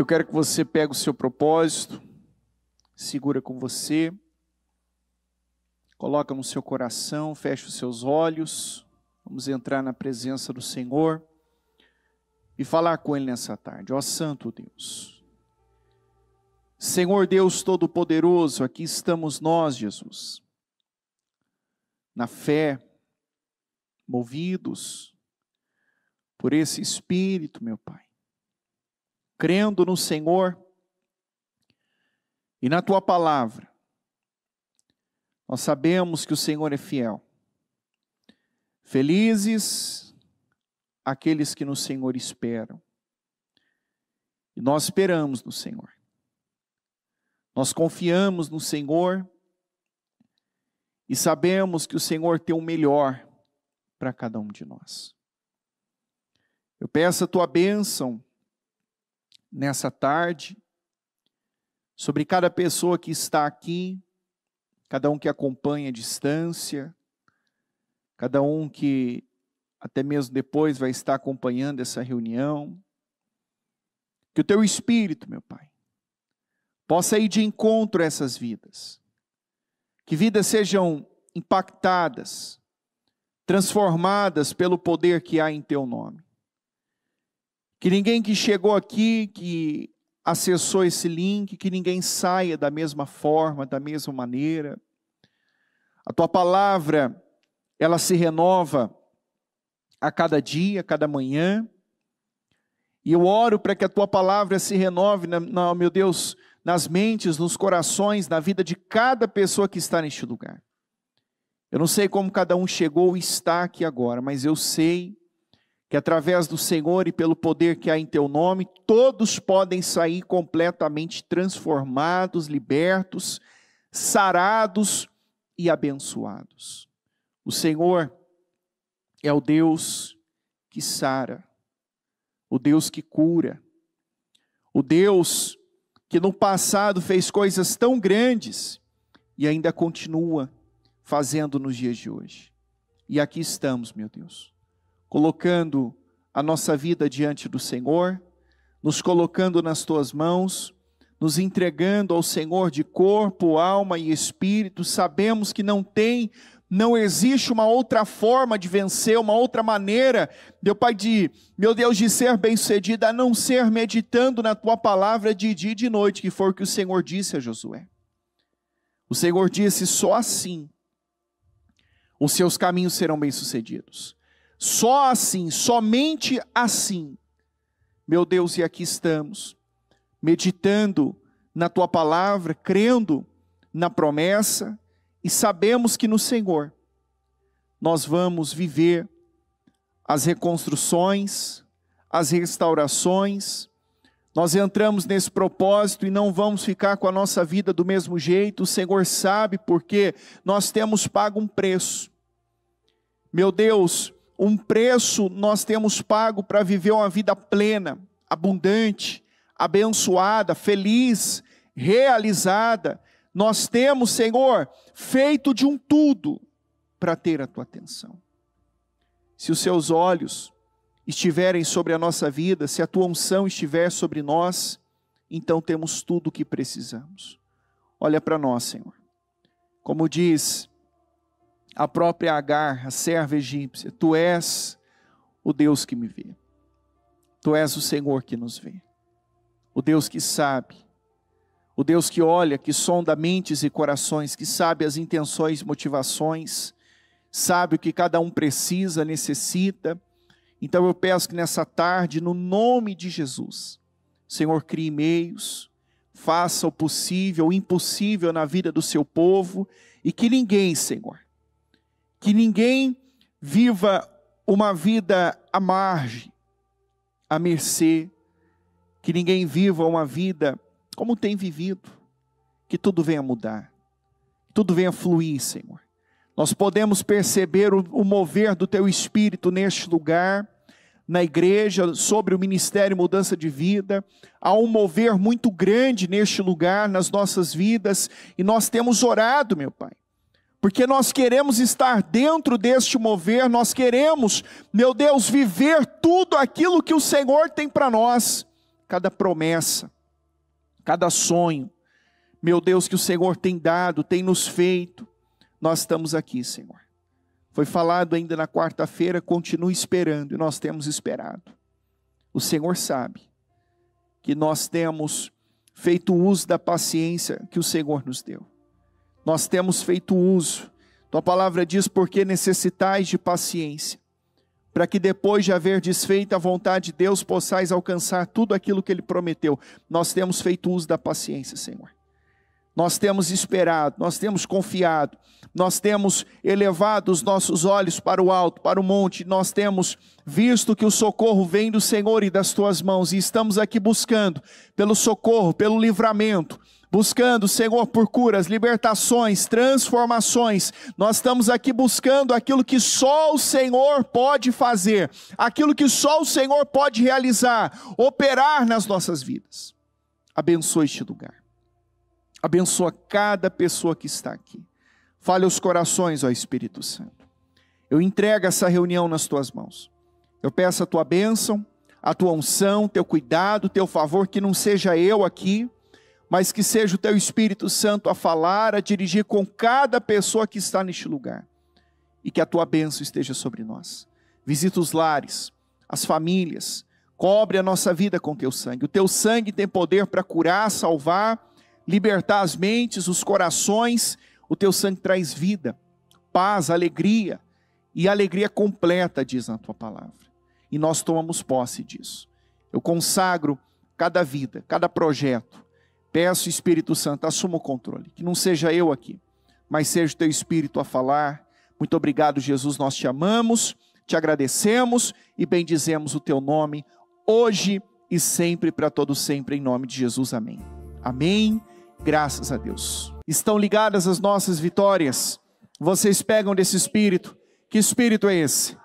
Eu quero que você pegue o seu propósito, segura com você, coloca no seu coração, feche os seus olhos, vamos entrar na presença do Senhor e falar com Ele nessa tarde. Ó Santo Deus, Senhor Deus Todo-Poderoso, aqui estamos nós, Jesus, na fé, movidos por esse Espírito, meu Pai, crendo no Senhor e na Tua Palavra. Nós sabemos que o Senhor é fiel. Felizes aqueles que no Senhor esperam. E nós esperamos no Senhor. Nós confiamos no Senhor e sabemos que o Senhor tem o melhor para cada um de nós. Eu peço a Tua bênção nessa tarde, sobre cada pessoa que está aqui, cada um que acompanha à distância, cada um que até mesmo depois vai estar acompanhando essa reunião. Que o Teu Espírito, meu Pai, possa ir de encontro a essas vidas. Que vidas sejam impactadas, transformadas pelo poder que há em Teu nome. Que ninguém que chegou aqui, que acessou esse link, que ninguém saia da mesma forma, da mesma maneira. A Tua palavra, ela se renova a cada dia, a cada manhã. E eu oro para que a Tua palavra se renove, meu Deus, nas mentes, nos corações, na vida de cada pessoa que está neste lugar. Eu não sei como cada um chegou e está aqui agora, mas eu sei que através do Senhor e pelo poder que há em Teu nome, todos podem sair completamente transformados, libertos, sarados e abençoados. O Senhor é o Deus que sara, o Deus que cura, o Deus que no passado fez coisas tão grandes e ainda continua fazendo nos dias de hoje. E aqui estamos, meu Deus, colocando a nossa vida diante do Senhor, nos colocando nas Tuas mãos, nos entregando ao Senhor de corpo, alma e espírito. Sabemos que não existe uma outra forma de vencer, uma outra maneira, meu Deus, de ser bem-sucedido, a não ser meditando na Tua palavra de dia e de noite, que foi o que o Senhor disse a Josué. O Senhor disse: só assim os seus caminhos serão bem-sucedidos. Só assim, somente assim, meu Deus, e aqui estamos, meditando na Tua palavra, crendo na promessa, e sabemos que no Senhor nós vamos viver as reconstruções, as restaurações. Nós entramos nesse propósito e não vamos ficar com a nossa vida do mesmo jeito. O Senhor sabe, porque nós temos pago um preço. Meu Deus, um preço nós temos pago para viver uma vida plena, abundante, abençoada, feliz, realizada. Nós temos, Senhor, feito de um tudo para ter a Tua atenção. Se os Seus olhos estiverem sobre a nossa vida, se a Tua unção estiver sobre nós, então temos tudo o que precisamos. Olha para nós, Senhor. Como diz a própria Agar, a serva egípcia: Tu és o Deus que me vê. Tu és o Senhor que nos vê. O Deus que sabe. O Deus que olha, que sonda mentes e corações, que sabe as intenções e motivações, sabe o que cada um precisa, necessita. Então eu peço que nessa tarde, no nome de Jesus, o Senhor crie meios, faça o possível, o impossível na vida do Seu povo, e que ninguém, Senhor, que ninguém viva uma vida à margem, à mercê, que ninguém viva uma vida como tem vivido, que tudo venha mudar, que tudo venha fluir, Senhor. Nós podemos perceber o mover do Teu Espírito neste lugar, na igreja, sobre o ministério Mudança de Vida. Há um mover muito grande neste lugar, nas nossas vidas, e nós temos orado, meu Pai, porque nós queremos estar dentro deste mover, nós queremos, meu Deus, viver tudo aquilo que o Senhor tem para nós, cada promessa, cada sonho, meu Deus, que o Senhor tem dado, tem nos feito, nós estamos aqui, Senhor. Foi falado ainda na quarta-feira, continue esperando, e nós temos esperado. O Senhor sabe que nós temos feito uso da paciência que o Senhor nos deu. Nós temos feito uso. Tua palavra diz, porque necessitais de paciência, para que depois de haver desfeito a vontade de Deus, possais alcançar tudo aquilo que Ele prometeu. Nós temos feito uso da paciência, Senhor. Nós temos esperado, nós temos confiado, nós temos elevado os nossos olhos para o alto, para o monte, nós temos visto que o socorro vem do Senhor e das tuas mãos, e estamos aqui buscando pelo socorro, pelo livramento, buscando, Senhor, por curas, libertações, transformações. Nós estamos aqui buscando aquilo que só o Senhor pode fazer, aquilo que só o Senhor pode realizar, operar nas nossas vidas. Abençoe este lugar. Abençoa cada pessoa que está aqui. Fale aos corações, ó Espírito Santo. Eu entrego essa reunião nas tuas mãos. Eu peço a tua bênção, a tua unção, teu cuidado, teu favor, que não seja eu aqui, mas que seja o teu Espírito Santo a falar, a dirigir com cada pessoa que está neste lugar. E que a tua bênção esteja sobre nós. Visita os lares, as famílias, cobre a nossa vida com teu sangue. O teu sangue tem poder para curar, salvar, libertar as mentes, os corações. O teu sangue traz vida, paz, alegria, e alegria completa, diz na tua palavra. E nós tomamos posse disso. Eu consagro cada vida, cada projeto. Peço, Espírito Santo, assuma o controle. Que não seja eu aqui, mas seja o teu Espírito a falar. Muito obrigado, Jesus, nós te amamos, te agradecemos e bendizemos o teu nome, hoje e sempre, para todo sempre, em nome de Jesus, amém. Amém. Graças a Deus. Estão ligadas as nossas vitórias. Vocês pegam desse Espírito. Que Espírito é esse?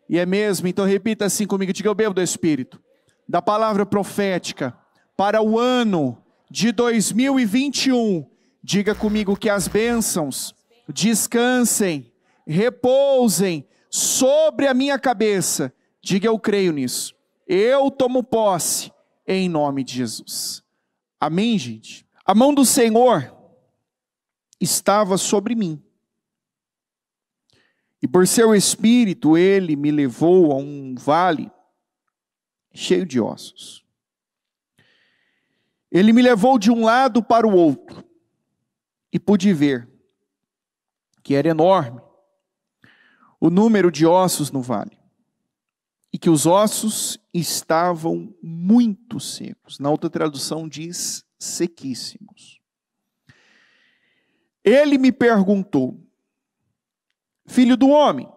E é mesmo, então repita assim comigo, diga: eu bebo do Espírito, da palavra profética, para o ano de 2021, diga comigo que as bênçãos descansem, repousem sobre a minha cabeça, diga: eu creio nisso, eu tomo posse, em nome de Jesus. Amém, gente? A mão do Senhor estava sobre mim, e por seu Espírito Ele me levou a um vale cheio de ossos. Ele me levou de um lado para o outro, e pude ver que era enorme o número de ossos no vale, e que os ossos estavam muito secos. Na outra tradução diz sequíssimos. Ele me perguntou: filho do homem,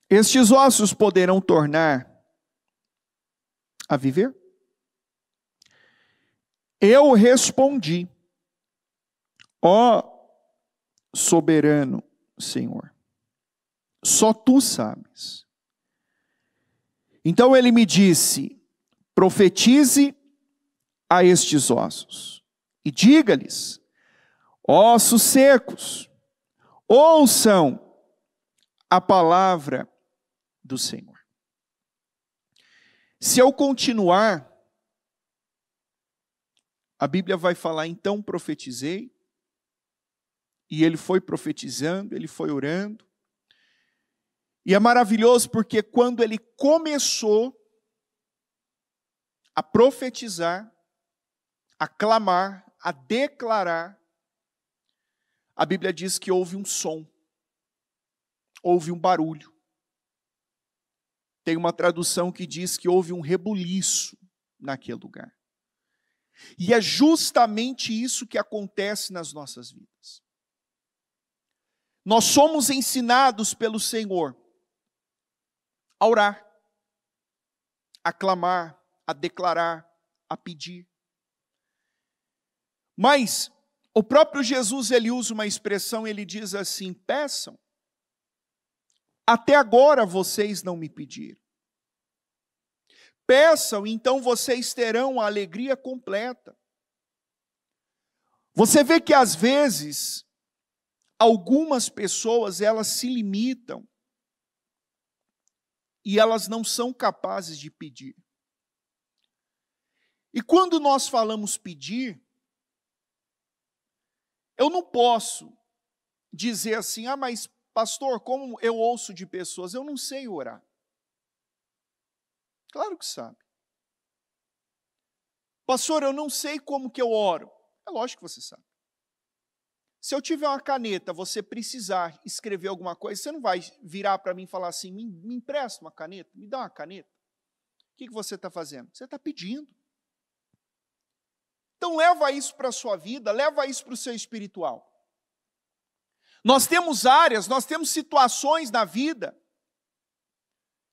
estes ossos poderão tornar a viver? Eu respondi: ó soberano Senhor, só tu sabes. Então ele me disse: profetize a estes ossos e diga-lhes: ossos secos, ouçam a palavra do Senhor. Se eu continuar, a Bíblia vai falar, então profetizei, e ele foi profetizando, ele foi orando, e é maravilhoso porque quando ele começou a profetizar, a clamar, a declarar, a Bíblia diz que houve um som, houve um barulho. Tem uma tradução que diz que houve um rebuliço naquele lugar. E é justamente isso que acontece nas nossas vidas. Nós somos ensinados pelo Senhor a orar, a clamar, a declarar, a pedir. Mas o próprio Jesus, ele usa uma expressão, ele diz assim: peçam. Até agora vocês não me pediram. Peçam, então vocês terão a alegria completa. Você vê que às vezes, algumas pessoas, elas se limitam e elas não são capazes de pedir. E quando nós falamos pedir, eu não posso dizer assim, mas pastor, como eu ouço de pessoas, eu não sei orar. Claro que sabe. Pastor, eu não sei como que eu oro. É lógico que você sabe. Se eu tiver uma caneta, você precisar escrever alguma coisa, você não vai virar para mim e falar assim, me empresta uma caneta, me dá uma caneta. O que você está fazendo? Você está pedindo. Então leva isso para a sua vida, leva isso para o seu espiritual. Nós temos áreas, nós temos situações na vida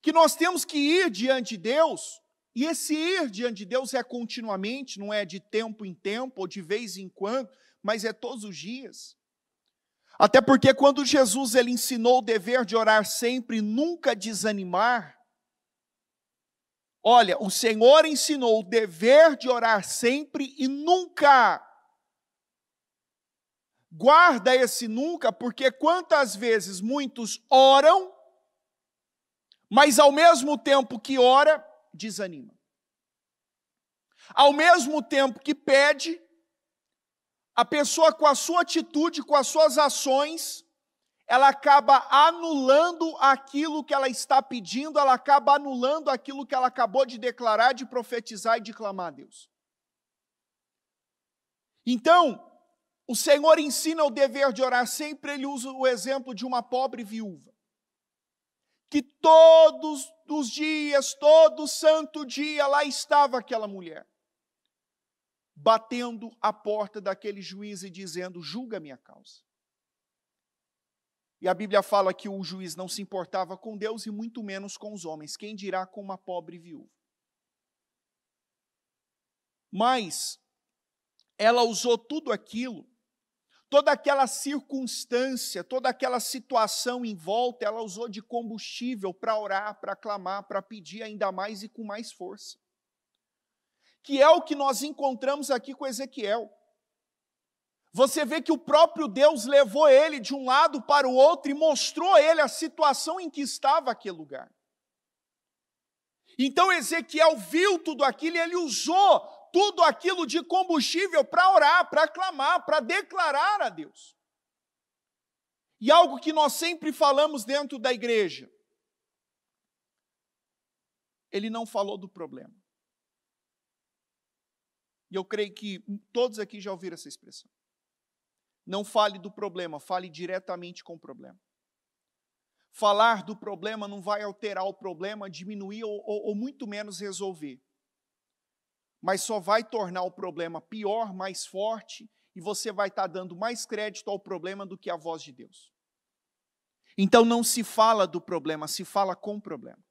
que nós temos que ir diante de Deus, e esse ir diante de Deus é continuamente, não é de tempo em tempo, ou de vez em quando, mas é todos os dias. Até porque quando Jesus ele ensinou o dever de orar sempre e nunca desanimar, olha, o Senhor ensinou o dever de orar sempre e nunca. Guarda esse nunca, porque quantas vezes muitos oram, mas ao mesmo tempo que ora, desanima. Ao mesmo tempo que pede, a pessoa com a sua atitude, com as suas ações, ela acaba anulando aquilo que ela está pedindo, ela acaba anulando aquilo que ela acabou de declarar, de profetizar e de clamar a Deus. Então, o Senhor ensina o dever de orar sempre, ele usa o exemplo de uma pobre viúva, que todos os dias, todo santo dia, lá estava aquela mulher, batendo a porta daquele juiz e dizendo, julga a minha causa. E a Bíblia fala que o juiz não se importava com Deus e muito menos com os homens, quem dirá com uma pobre viúva. Mas ela usou tudo aquilo, toda aquela circunstância, toda aquela situação em volta, ela usou de combustível para orar, para clamar, para pedir ainda mais e com mais força. Que é o que nós encontramos aqui com Ezequiel. Você vê que o próprio Deus levou ele de um lado para o outro e mostrou a ele a situação em que estava aquele lugar. Então Ezequiel viu tudo aquilo e ele usou tudo aquilo de combustível para orar, para clamar, para declarar a Deus. E algo que nós sempre falamos dentro da igreja, ele não falou do problema. E eu creio que todos aqui já ouviram essa expressão. Não fale do problema, fale diretamente com o problema. Falar do problema não vai alterar o problema, diminuir ou muito menos resolver. Mas só vai tornar o problema pior, mais forte, e você vai estar dando mais crédito ao problema do que à voz de Deus. Então não se fala do problema, se fala com o problema.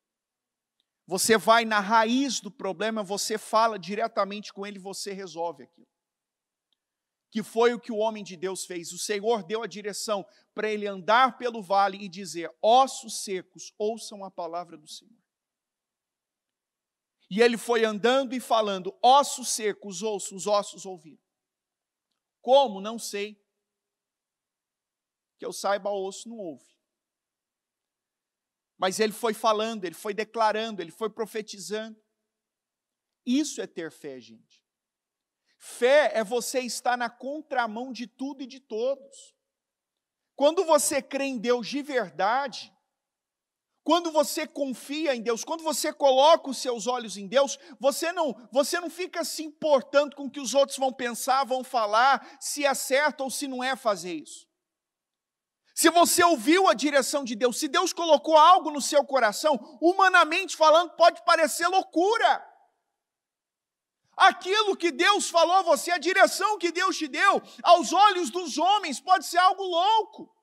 Você vai na raiz do problema, você fala diretamente com ele, você resolve aquilo. Que foi o que o homem de Deus fez. O Senhor deu a direção para ele andar pelo vale e dizer, ossos secos, ouçam a palavra do Senhor. E ele foi andando e falando, ossos secos, ouçam, os ossos ouviram. Como? Não sei. Que eu saiba, o osso não ouve. Mas ele foi falando, ele foi declarando, ele foi profetizando. Isso é ter fé, gente. Fé é você estar na contramão de tudo e de todos. Quando você crê em Deus de verdade, quando você confia em Deus, quando você coloca os seus olhos em Deus, você não fica se importando com o que os outros vão pensar, vão falar, se é certo ou se não é fazer isso. Se você ouviu a direção de Deus, se Deus colocou algo no seu coração, humanamente falando, pode parecer loucura. Aquilo que Deus falou a você, a direção que Deus te deu, aos olhos dos homens, pode ser algo louco.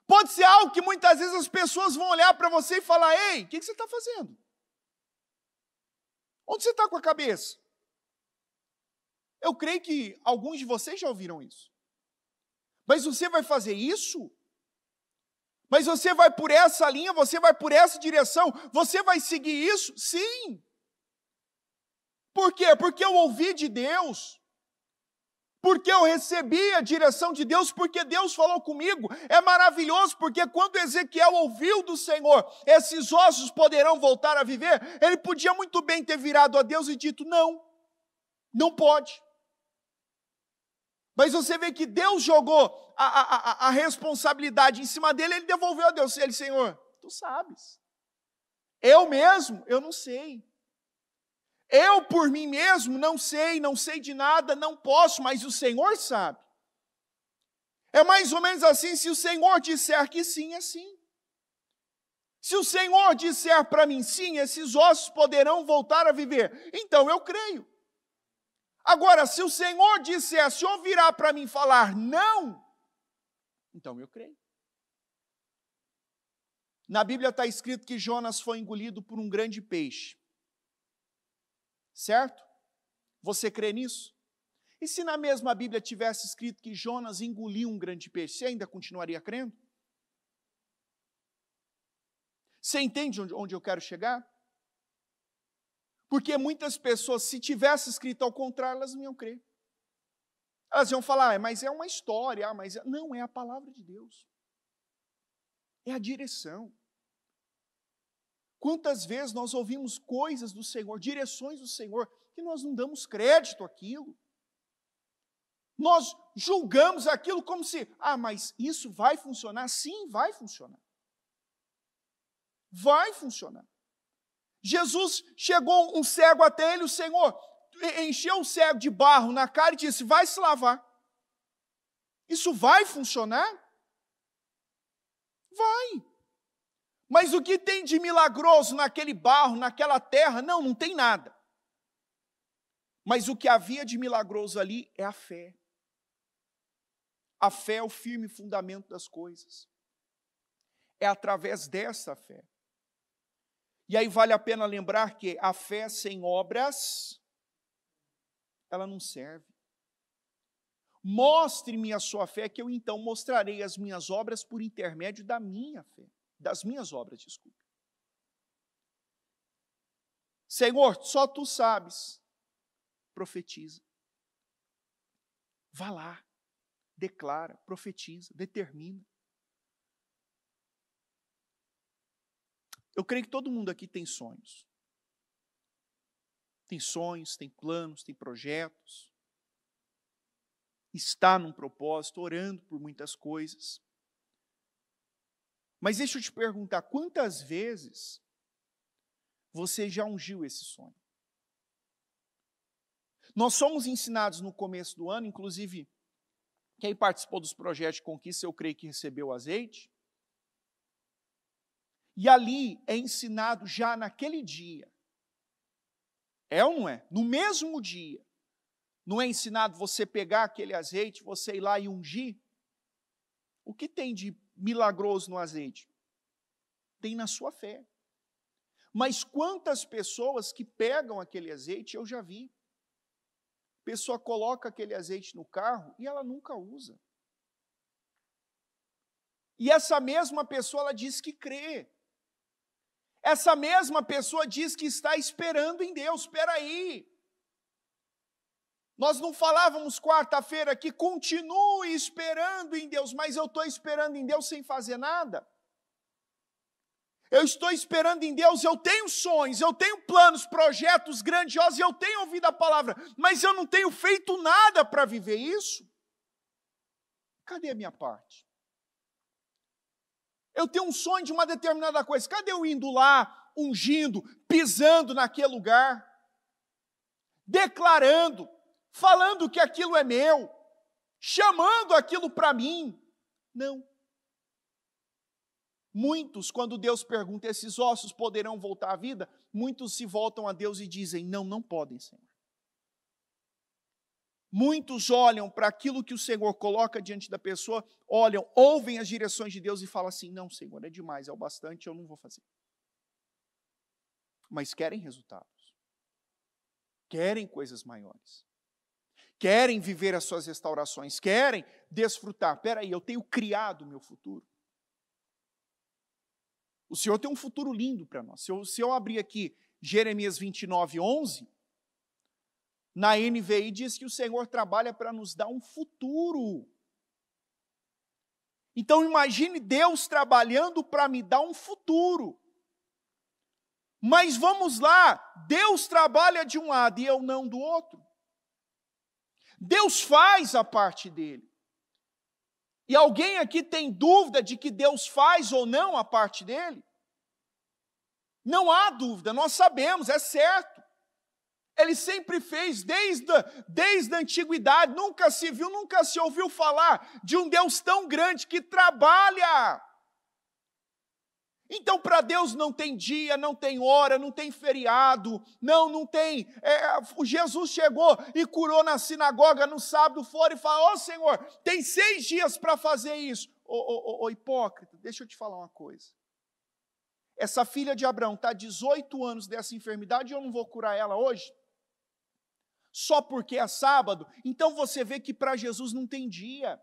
Pode ser algo que muitas vezes as pessoas vão olhar para você e falar, ei, o que você está fazendo? Onde você está com a cabeça? Eu creio que alguns de vocês já ouviram isso. Mas você vai fazer isso? Mas você vai por essa linha, você vai por essa direção, você vai seguir isso? Sim. Por quê? Porque eu ouvi de Deus. Porque eu recebi a direção de Deus, porque Deus falou comigo. É maravilhoso, porque quando Ezequiel ouviu do Senhor, esses ossos poderão voltar a viver, ele podia muito bem ter virado a Deus e dito, não. Não pode. Mas você vê que Deus jogou a responsabilidade em cima dele, ele devolveu a Deus. Ele, Senhor, tu sabes. Eu mesmo, eu não sei. Eu por mim mesmo não sei de nada, não posso, mas o Senhor sabe. É mais ou menos assim, se o Senhor disser que sim, é sim. Se o Senhor disser para mim sim, esses ossos poderão voltar a viver, então eu creio. Agora, se o Senhor disser, se eu virar para mim falar não, então eu creio. Na Bíblia está escrito que Jonas foi engolido por um grande peixe. Certo? Você crê nisso? E se na mesma Bíblia tivesse escrito que Jonas engoliu um grande peixe, você ainda continuaria crendo? Você entende onde eu quero chegar? Porque muitas pessoas, se tivesse escrito ao contrário, elas não iam crer. Elas iam falar, mas é uma história, Não, é a palavra de Deus. É a direção. Quantas vezes nós ouvimos coisas do Senhor, direções do Senhor, que nós não damos crédito àquilo. Nós julgamos aquilo como se, mas isso vai funcionar? Sim, vai funcionar. Vai funcionar. Jesus chegou um cego até ele, o Senhor encheu o cego de barro na cara e disse, vai se lavar. Isso vai funcionar? Vai. Mas o que tem de milagroso naquele barro, naquela terra? Não tem nada. Mas o que havia de milagroso ali é a fé. A fé é o firme fundamento das coisas. É através dessa fé. E aí vale a pena lembrar que a fé sem obras, ela não serve. Mostre-me a sua fé, que eu então mostrarei as minhas obras por intermédio da minha fé. Das minhas obras, desculpe. Senhor, só tu sabes. Profetiza. Vá lá. Declara, profetiza, determina. Eu creio que todo mundo aqui tem sonhos. Tem sonhos, tem planos, tem projetos. Está num propósito, orando por muitas coisas. Mas deixa eu te perguntar, quantas vezes você já ungiu esse sonho? Nós somos ensinados no começo do ano, inclusive, quem participou dos projetos de conquista, eu creio que recebeu azeite. E ali é ensinado já naquele dia. É ou não é? No mesmo dia. Não é ensinado você pegar aquele azeite, você ir lá e ungir? O que tem de milagroso no azeite? Tem na sua fé. Mas quantas pessoas que pegam aquele azeite, eu já vi. A pessoa coloca aquele azeite no carro e ela nunca usa. E essa mesma pessoa, ela diz que crê. Essa mesma pessoa diz que está esperando em Deus. Espera aí. Nós não falávamos quarta-feira que continue esperando em Deus, mas eu estou esperando em Deus sem fazer nada. Eu estou esperando em Deus, eu tenho sonhos, eu tenho planos, projetos grandiosos, eu tenho ouvido a palavra, mas eu não tenho feito nada para viver isso. Cadê a minha parte? Eu tenho um sonho de uma determinada coisa, cadê eu indo lá, ungindo, pisando naquele lugar, declarando, falando que aquilo é meu, chamando aquilo para mim? Não. Muitos, quando Deus pergunta, esses ossos poderão voltar à vida? Muitos se voltam a Deus e dizem, não podem, Senhor. Muitos olham para aquilo que o Senhor coloca diante da pessoa, olham, ouvem as direções de Deus e falam assim, não, Senhor, é demais, é o bastante, eu não vou fazer. Mas querem resultados. Querem coisas maiores. Querem viver as suas restaurações, querem desfrutar. Espera aí, eu tenho criado o meu futuro. O Senhor tem um futuro lindo para nós. Se eu abrir aqui Jeremias 29, 11, na NVI diz que o Senhor trabalha para nos dar um futuro. Então imagine Deus trabalhando para me dar um futuro. Mas vamos lá, Deus trabalha de um lado e eu não do outro. Deus faz a parte dele. E alguém aqui tem dúvida de que Deus faz ou não a parte dele? Não há dúvida, nós sabemos, é certo. Ele sempre fez, desde a antiguidade, nunca se viu, nunca se ouviu falar de um Deus tão grande que trabalha. Então, para Deus não tem dia, não tem hora, não tem feriado, não tem. Jesus chegou e curou na sinagoga no sábado, fora e falou: Senhor, tem 6 dias para fazer isso. Ô hipócrita, deixa eu te falar uma coisa. Essa filha de Abraão está 18 anos dessa enfermidade e eu não vou curar ela hoje? Só porque é sábado? Então você vê que para Jesus não tem dia.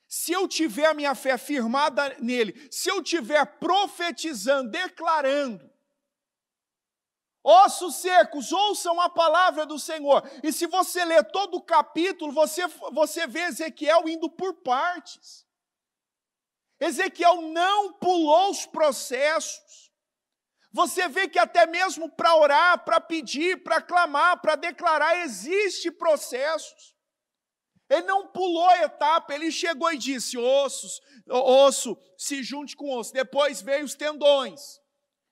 Se eu tiver a minha fé firmada nele, se eu tiver profetizando, declarando, ossos secos, ouçam a palavra do Senhor. E se você ler todo o capítulo, você vê Ezequiel indo por partes. Ezequiel não pulou os processos. Você vê que até mesmo para orar, para pedir, para clamar, para declarar, existe processos. Ele não pulou a etapa, ele chegou e disse: osso, se junte com osso. Depois veio os tendões.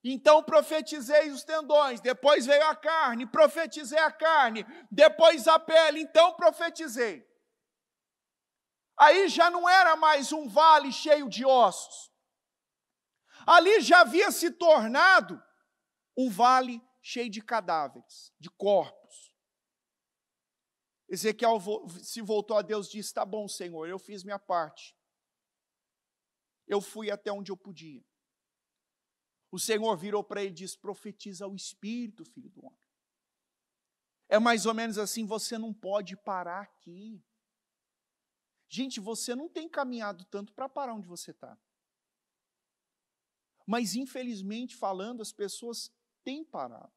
Então profetizei os tendões. Depois veio a carne, profetizei a carne. Depois a pele, então profetizei. Aí já não era mais um vale cheio de ossos. Ali já havia se tornado um vale cheio de cadáveres, de corpos. Ezequiel se voltou a Deus e disse: tá bom, Senhor, eu fiz minha parte. Eu fui até onde eu podia. O Senhor virou para ele e disse: profetiza o Espírito, filho do homem. É mais ou menos assim, você não pode parar aqui. Gente, você não tem caminhado tanto para parar onde você está. Mas, infelizmente, falando, as pessoas têm parado.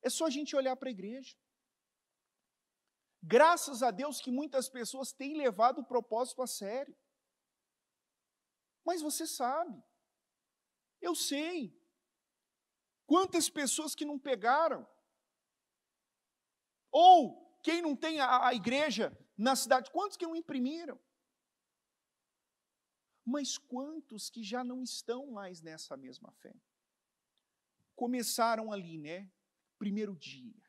É só a gente olhar para a igreja. Graças a Deus que muitas pessoas têm levado o propósito a sério. Mas você sabe, eu sei, quantas pessoas que não pegaram. Ou quem não tem a igreja na cidade, quantos que não imprimiram? Mas quantos que já não estão mais nessa mesma fé? Começaram ali, né? Primeiro dia.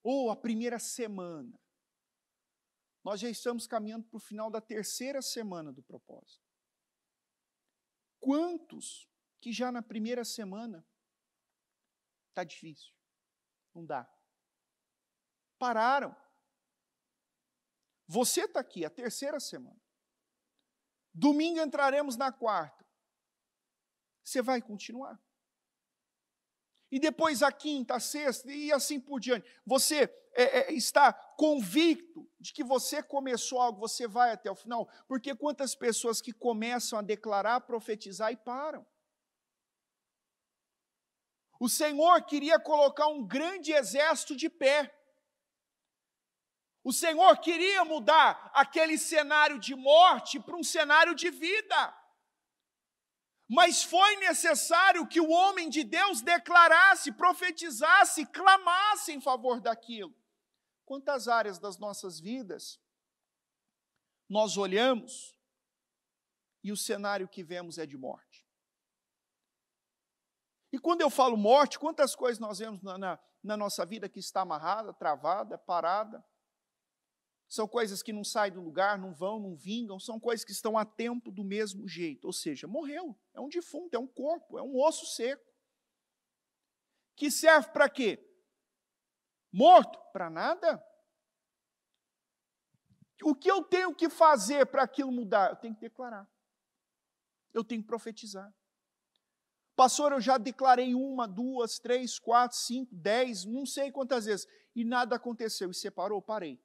Ou a primeira semana. Nós já estamos caminhando para o final da 3ª semana do propósito. Quantos que já na primeira semana está difícil, não dá. Pararam. Você está aqui, a 3ª semana. Domingo entraremos na 4ª. Você vai continuar. E depois a 5ª, a 6ª e assim por diante. Você está convicto de que você começou algo, você vai até o final. Porque quantas pessoas que começam a declarar, profetizar e param. O Senhor queria colocar um grande exército de pé. O Senhor queria mudar aquele cenário de morte para um cenário de vida. Mas foi necessário que o homem de Deus declarasse, profetizasse, clamasse em favor daquilo. Quantas áreas das nossas vidas nós olhamos e o cenário que vemos é de morte? E quando eu falo morte, quantas coisas nós vemos na nossa vida que está amarrada, travada, parada? São coisas que não saem do lugar, não vão, não vingam, são coisas que estão a tempo do mesmo jeito. Ou seja, morreu, é um defunto, é um corpo, é um osso seco. Que serve para quê? Morto? Para nada. O que eu tenho que fazer para aquilo mudar? Eu tenho que declarar. Eu tenho que profetizar. Pastor, eu já declarei 1, 2, 3, 4, 5, 10, não sei quantas vezes, e nada aconteceu. E você parou? Parei.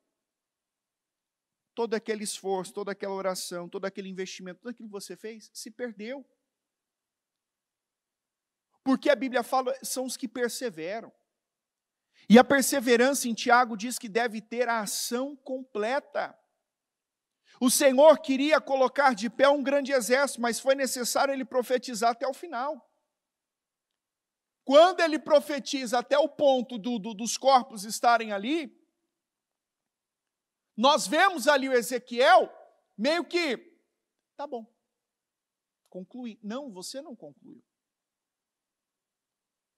Todo aquele esforço, toda aquela oração, todo aquele investimento, tudo aquilo que você fez, se perdeu. Porque a Bíblia fala, são os que perseveram. E a perseverança em Tiago diz que deve ter a ação completa. O Senhor queria colocar de pé um grande exército, mas foi necessário ele profetizar até o final. Quando ele profetiza até o ponto dos corpos estarem ali, Nós vemos ali o Ezequiel meio que, tá bom, concluí. Não, você não concluiu.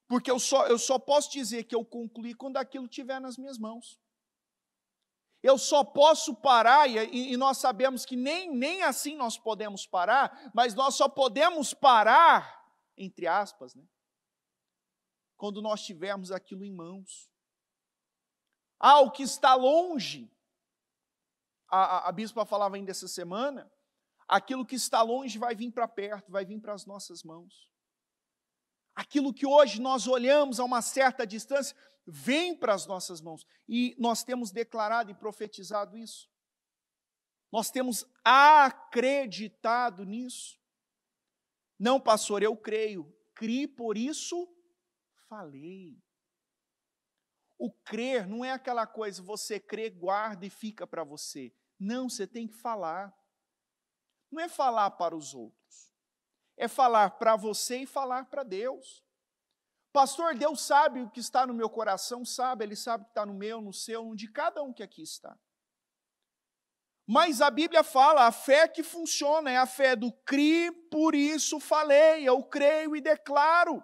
Porque eu só posso dizer que eu concluí quando aquilo estiver nas minhas mãos. Eu só posso parar, e nós sabemos que nem assim nós podemos parar, mas nós só podemos parar, entre aspas, né, quando nós tivermos aquilo em mãos. O que está longe, a bispa falava ainda essa semana, aquilo que está longe vai vir para perto, vai vir para as nossas mãos. Aquilo que hoje nós olhamos a uma certa distância, vem para as nossas mãos. E nós temos declarado e profetizado isso. Nós temos acreditado nisso. Não, pastor, eu creio. Criei, por isso falei. O crer não é aquela coisa, você crê, guarda e fica para você. Não, você tem que falar. Não é falar para os outros. É falar para você e falar para Deus. Pastor, Deus sabe o que está no meu coração, sabe, Ele sabe o que está no meu, no seu, no de cada um que aqui está. Mas a Bíblia fala, a fé que funciona é a fé do criei, por isso falei, eu creio e declaro.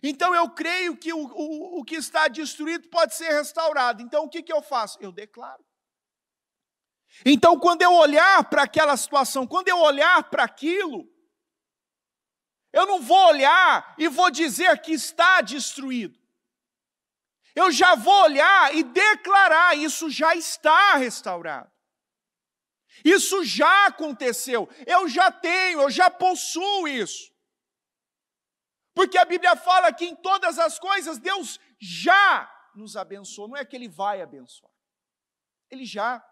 Então eu creio que o que está destruído pode ser restaurado. Então o que eu faço? Eu declaro. Então, quando eu olhar para aquela situação, quando eu olhar para aquilo, eu não vou olhar e vou dizer que está destruído. Eu já vou olhar e declarar, isso já está restaurado. Isso já aconteceu, eu já tenho, eu já possuo isso. Porque a Bíblia fala que em todas as coisas Deus já nos abençoou, não é que Ele vai abençoar. Ele já.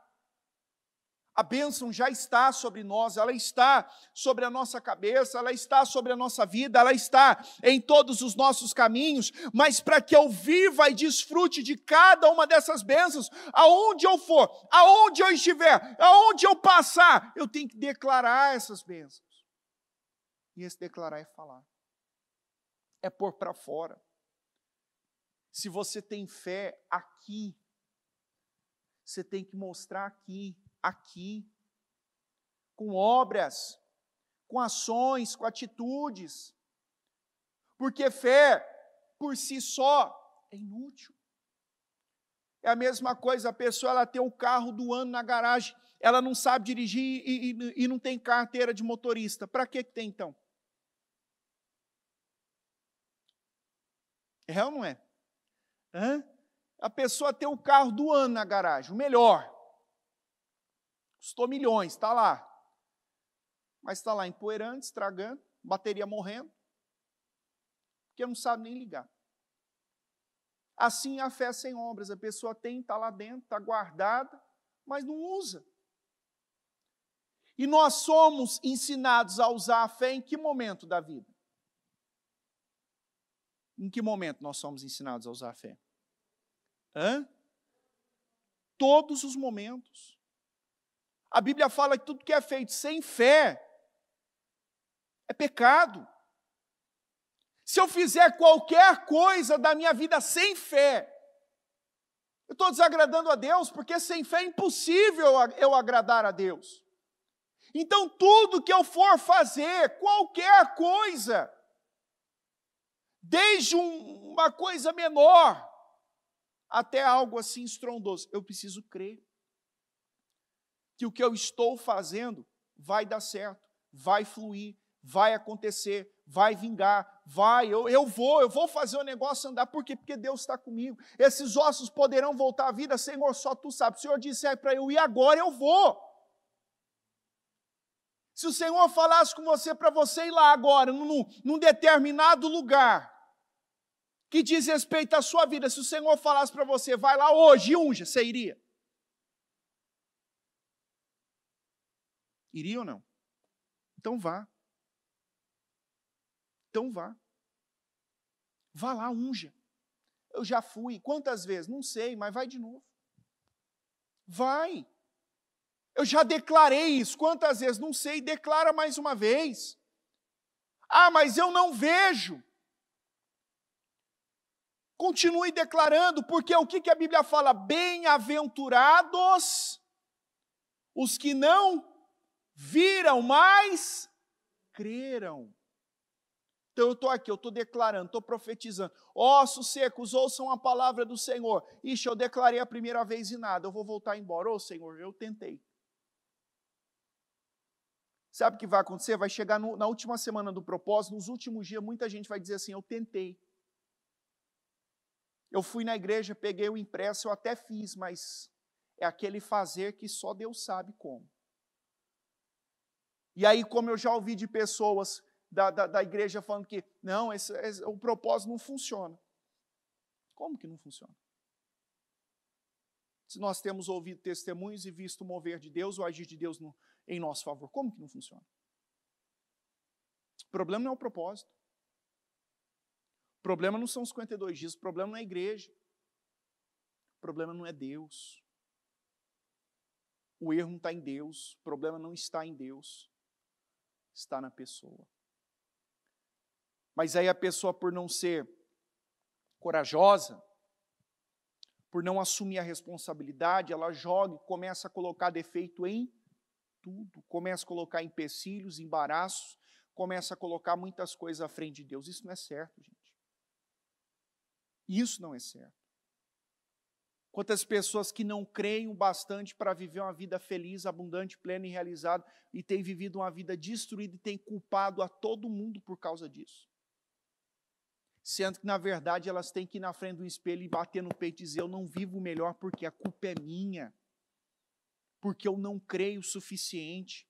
A bênção já está sobre nós, ela está sobre a nossa cabeça, ela está sobre a nossa vida, ela está em todos os nossos caminhos, mas para que eu viva e desfrute de cada uma dessas bênçãos, aonde eu for, aonde eu estiver, aonde eu passar, eu tenho que declarar essas bênçãos. E esse declarar é falar, é pôr para fora. Se você tem fé aqui, você tem que mostrar aqui, com obras, com ações, com atitudes. Porque fé, por si só, é inútil. É a mesma coisa, a pessoa ela tem o carro do ano na garagem, ela não sabe dirigir e não tem carteira de motorista. Para que tem então? É ou não é? A pessoa tem o carro do ano na garagem, o melhor. Custou milhões, está lá. Mas está lá empoeirando, estragando, bateria morrendo, porque não sabe nem ligar. Assim a fé sem obras, a pessoa tem, está lá dentro, está guardada, mas não usa. E nós somos ensinados a usar a fé em que momento da vida? Em que momento nós somos ensinados a usar a fé? Todos os momentos. A Bíblia fala que tudo que é feito sem fé é pecado. Se eu fizer qualquer coisa da minha vida sem fé, eu estou desagradando a Deus, porque sem fé é impossível eu agradar a Deus. Então tudo que eu for fazer, qualquer coisa, desde uma coisa menor até algo assim estrondoso, eu preciso crer que o que eu estou fazendo vai dar certo, vai fluir, vai acontecer, vai vingar, eu vou fazer o negócio andar. Por quê? Porque Deus está comigo. Esses ossos poderão voltar à vida, Senhor, só Tu sabes. O Senhor disse para eu ir agora, eu vou. Se o Senhor falasse com você para você ir lá agora, num determinado lugar, que diz respeito à sua vida, se o Senhor falasse para você, vai lá hoje e unja, você iria? Iria ou não? Então vá. Então vá. Vá lá, unja. Eu já fui. Quantas vezes? Não sei, mas vai de novo. Vai. Eu já declarei isso. Quantas vezes? Não sei. Declara mais uma vez. Mas eu não vejo. Continue declarando, porque o que a Bíblia fala? Bem-aventurados os que não viram, mas creram. Então eu estou aqui, eu estou declarando, estou profetizando. Ossos secos, ouçam a palavra do Senhor. Ixi, eu declarei a primeira vez e nada, eu vou voltar embora. Ô Senhor, eu tentei. Sabe o que vai acontecer? Vai chegar na última semana do propósito, nos últimos dias, muita gente vai dizer assim, eu tentei. Eu fui na igreja, peguei o impresso, eu até fiz, mas é aquele fazer que só Deus sabe como. E aí, como eu já ouvi de pessoas da igreja falando que, não, o propósito não funciona. Como que não funciona? Se nós temos ouvido testemunhos e visto o mover de Deus, o agir de Deus em nosso favor, como que não funciona? O problema não é o propósito. O problema não são os 52 dias, o problema não é a igreja. O problema não é Deus. O erro não está em Deus, o problema não está em Deus, está na pessoa. Mas aí a pessoa, por não ser corajosa, por não assumir a responsabilidade, ela joga e começa a colocar defeito em tudo, começa a colocar empecilhos, embaraços, começa a colocar muitas coisas à frente de Deus. Isso não é certo, gente. Isso não é certo. Quantas pessoas que não creem o bastante para viver uma vida feliz, abundante, plena e realizada, e têm vivido uma vida destruída e têm culpado a todo mundo por causa disso. Sendo que, na verdade, elas têm que ir na frente do espelho e bater no peito e dizer, eu não vivo melhor porque a culpa é minha, porque eu não creio o suficiente.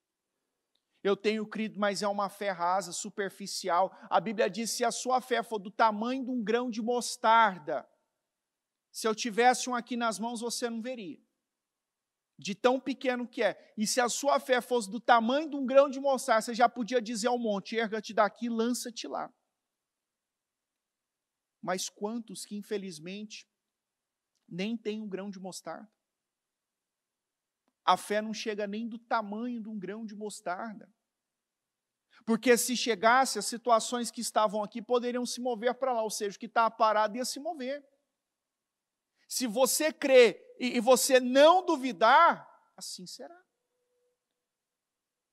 Eu tenho crido, mas é uma fé rasa, superficial. A Bíblia diz, se a sua fé for do tamanho de um grão de mostarda, se eu tivesse um aqui nas mãos, você não veria. De tão pequeno que é. E se a sua fé fosse do tamanho de um grão de mostarda, você já podia dizer ao monte, erga-te daqui, lança-te lá. Mas quantos que, infelizmente, nem têm um grão de mostarda? A fé não chega nem do tamanho de um grão de mostarda. Porque se chegasse, as situações que estavam aqui poderiam se mover para lá, ou seja, o que está parado ia se mover. Se você crer e você não duvidar, assim será.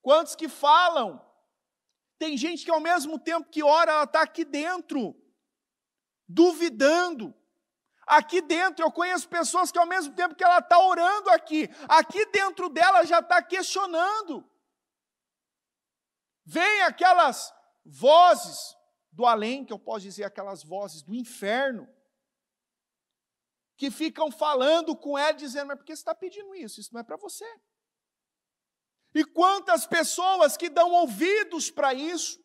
Quantos que falam? Tem gente que ao mesmo tempo que ora, ela está aqui dentro, duvidando. Aqui dentro, eu conheço pessoas que ao mesmo tempo que ela está orando aqui dentro dela já está questionando. Vem aquelas vozes do além, que eu posso dizer, aquelas vozes do inferno, que ficam falando com ela, dizendo, mas por que você está pedindo isso? Isso não é para você. E quantas pessoas que dão ouvidos para isso,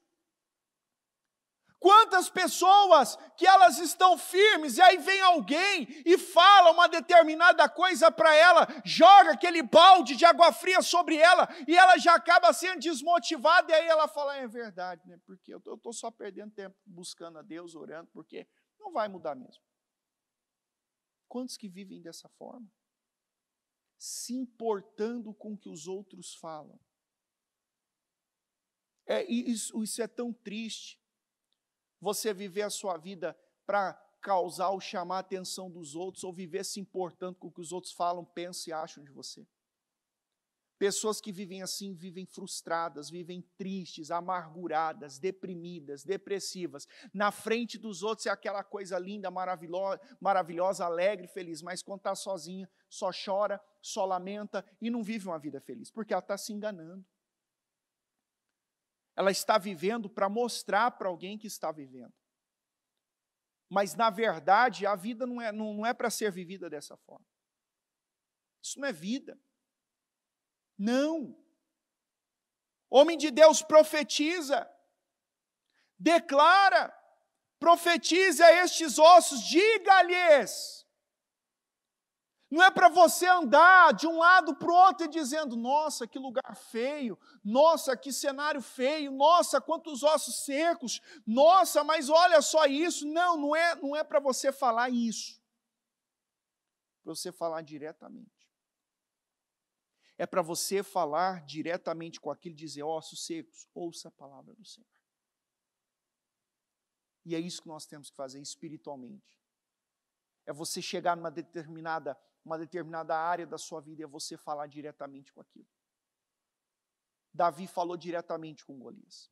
quantas pessoas que elas estão firmes, e aí vem alguém e fala uma determinada coisa para ela, joga aquele balde de água fria sobre ela, e ela já acaba sendo desmotivada, e aí ela fala, é verdade, né? Porque eu estou só perdendo tempo buscando a Deus, orando, porque não vai mudar mesmo. Quantos que vivem dessa forma? Se importando com o que os outros falam. Isso é tão triste. Você viver a sua vida para causar ou chamar a atenção dos outros, ou viver se importando com o que os outros falam, pensam e acham de você. Pessoas que vivem assim, vivem frustradas, vivem tristes, amarguradas, deprimidas, depressivas. Na frente dos outros é aquela coisa linda, maravilhosa, alegre, feliz, mas quando está sozinha, só chora, só lamenta e não vive uma vida feliz, porque ela está se enganando. Ela está vivendo para mostrar para alguém que está vivendo. Mas, na verdade, a vida não é para ser vivida dessa forma. Isso não é vida. Não. Homem de Deus profetiza, declara, profetiza a estes ossos, diga-lhes. Não é para você andar de um lado para o outro e dizendo, nossa, que lugar feio, nossa, que cenário feio, nossa, quantos ossos secos, nossa, mas olha só isso. Não é para você falar isso. Para você falar diretamente. É para você falar diretamente com aquilo e dizer, ossos secos, ouça a palavra do Senhor. E é isso que nós temos que fazer espiritualmente. é você chegar numa determinada área da sua vida e é você falar diretamente com aquilo. Davi falou diretamente com Golias.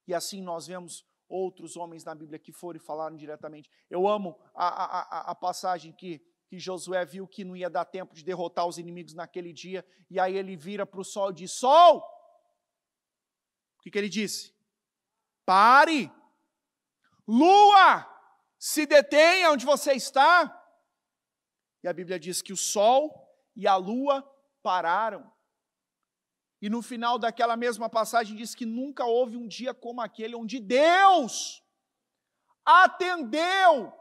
E assim nós vemos outros homens na Bíblia que foram e falaram diretamente. Eu amo a passagem que Josué viu que não ia dar tempo de derrotar os inimigos naquele dia, e aí ele vira para o sol e diz: Sol! O que ele disse? Pare! Lua! Se detenha onde você está. E a Bíblia diz que o sol e a lua pararam. E no final daquela mesma passagem diz que nunca houve um dia como aquele onde Deus atendeu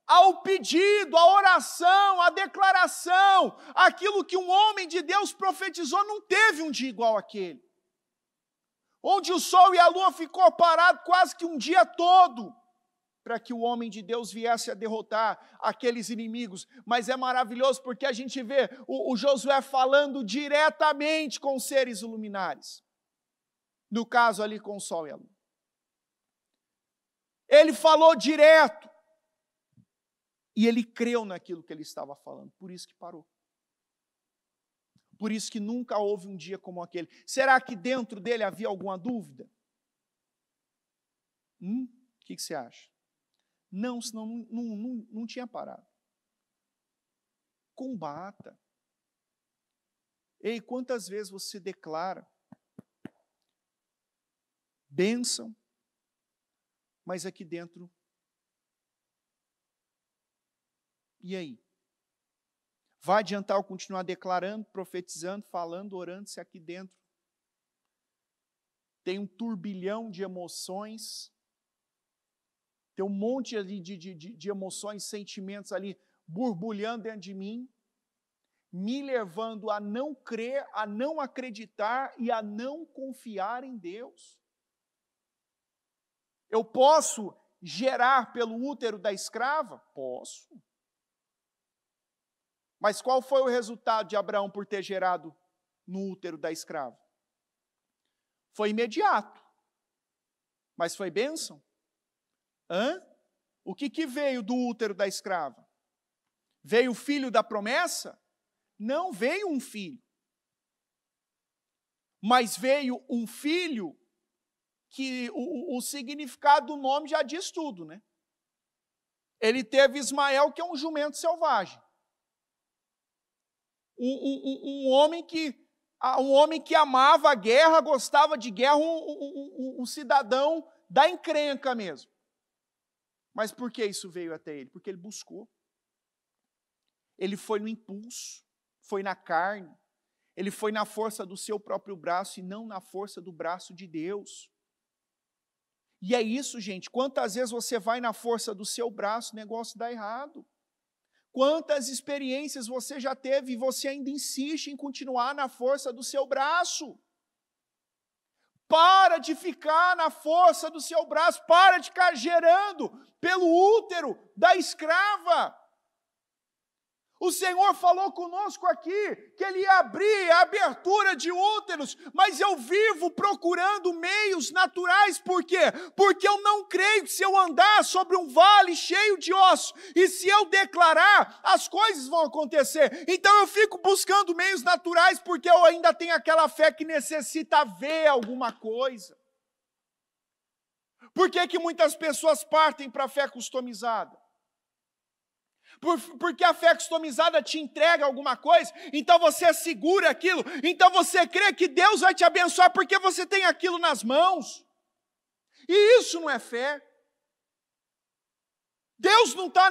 ao pedido, à oração, à declaração, aquilo que um homem de Deus profetizou. Não teve um dia igual aquele. Onde o sol e a lua ficou parado quase que um dia todo, para que o homem de Deus viesse a derrotar aqueles inimigos. Mas é maravilhoso porque a gente vê o Josué falando diretamente com os seres luminares. No caso ali com o sol e a lua. Ele falou direto. E ele creu naquilo que ele estava falando. Por isso que parou. Por isso que nunca houve um dia como aquele. Será que dentro dele havia alguma dúvida? O que você acha? Não, senão não tinha parado. Combata. Ei, quantas vezes você declara bênção, mas aqui dentro, e aí? Vai adiantar eu continuar declarando, profetizando, falando, orando, se aqui dentro tem um turbilhão de emoções, tem um monte ali de emoções, sentimentos ali borbulhando dentro de mim, me levando a não crer, a não acreditar e a não confiar em Deus. Eu posso gerar pelo útero da escrava? Posso. Mas qual foi o resultado de Abraão por ter gerado no útero da escrava? Foi imediato. Mas foi bênção? O que veio do útero da escrava? Veio o filho da promessa? Não veio um filho. Mas veio um filho que o significado do nome já diz tudo, né? Ele teve Ismael, que é um jumento selvagem. Um homem que amava a guerra, gostava de guerra, um cidadão da encrenca mesmo. Mas por que isso veio até ele? Porque ele buscou. Ele foi no impulso, foi na carne, ele foi na força do seu próprio braço e não na força do braço de Deus. E é isso, gente, quantas vezes você vai na força do seu braço, o negócio dá errado. Quantas experiências você já teve e você ainda insiste em continuar na força do seu braço? Para de ficar na força do seu braço, para de ficar gerando pelo útero da escrava. O Senhor falou conosco aqui que Ele ia abrir a abertura de úteros, mas eu vivo procurando meios naturais. Por quê? Porque eu não creio que se eu andar sobre um vale cheio de ossos, e se eu declarar, as coisas vão acontecer. Então eu fico buscando meios naturais, porque eu ainda tenho aquela fé que necessita ver alguma coisa. Por que muitas pessoas partem para a fé customizada? Porque a fé customizada te entrega alguma coisa, então você segura aquilo, então você crê que Deus vai te abençoar porque você tem aquilo nas mãos. E isso não é fé. Deus não está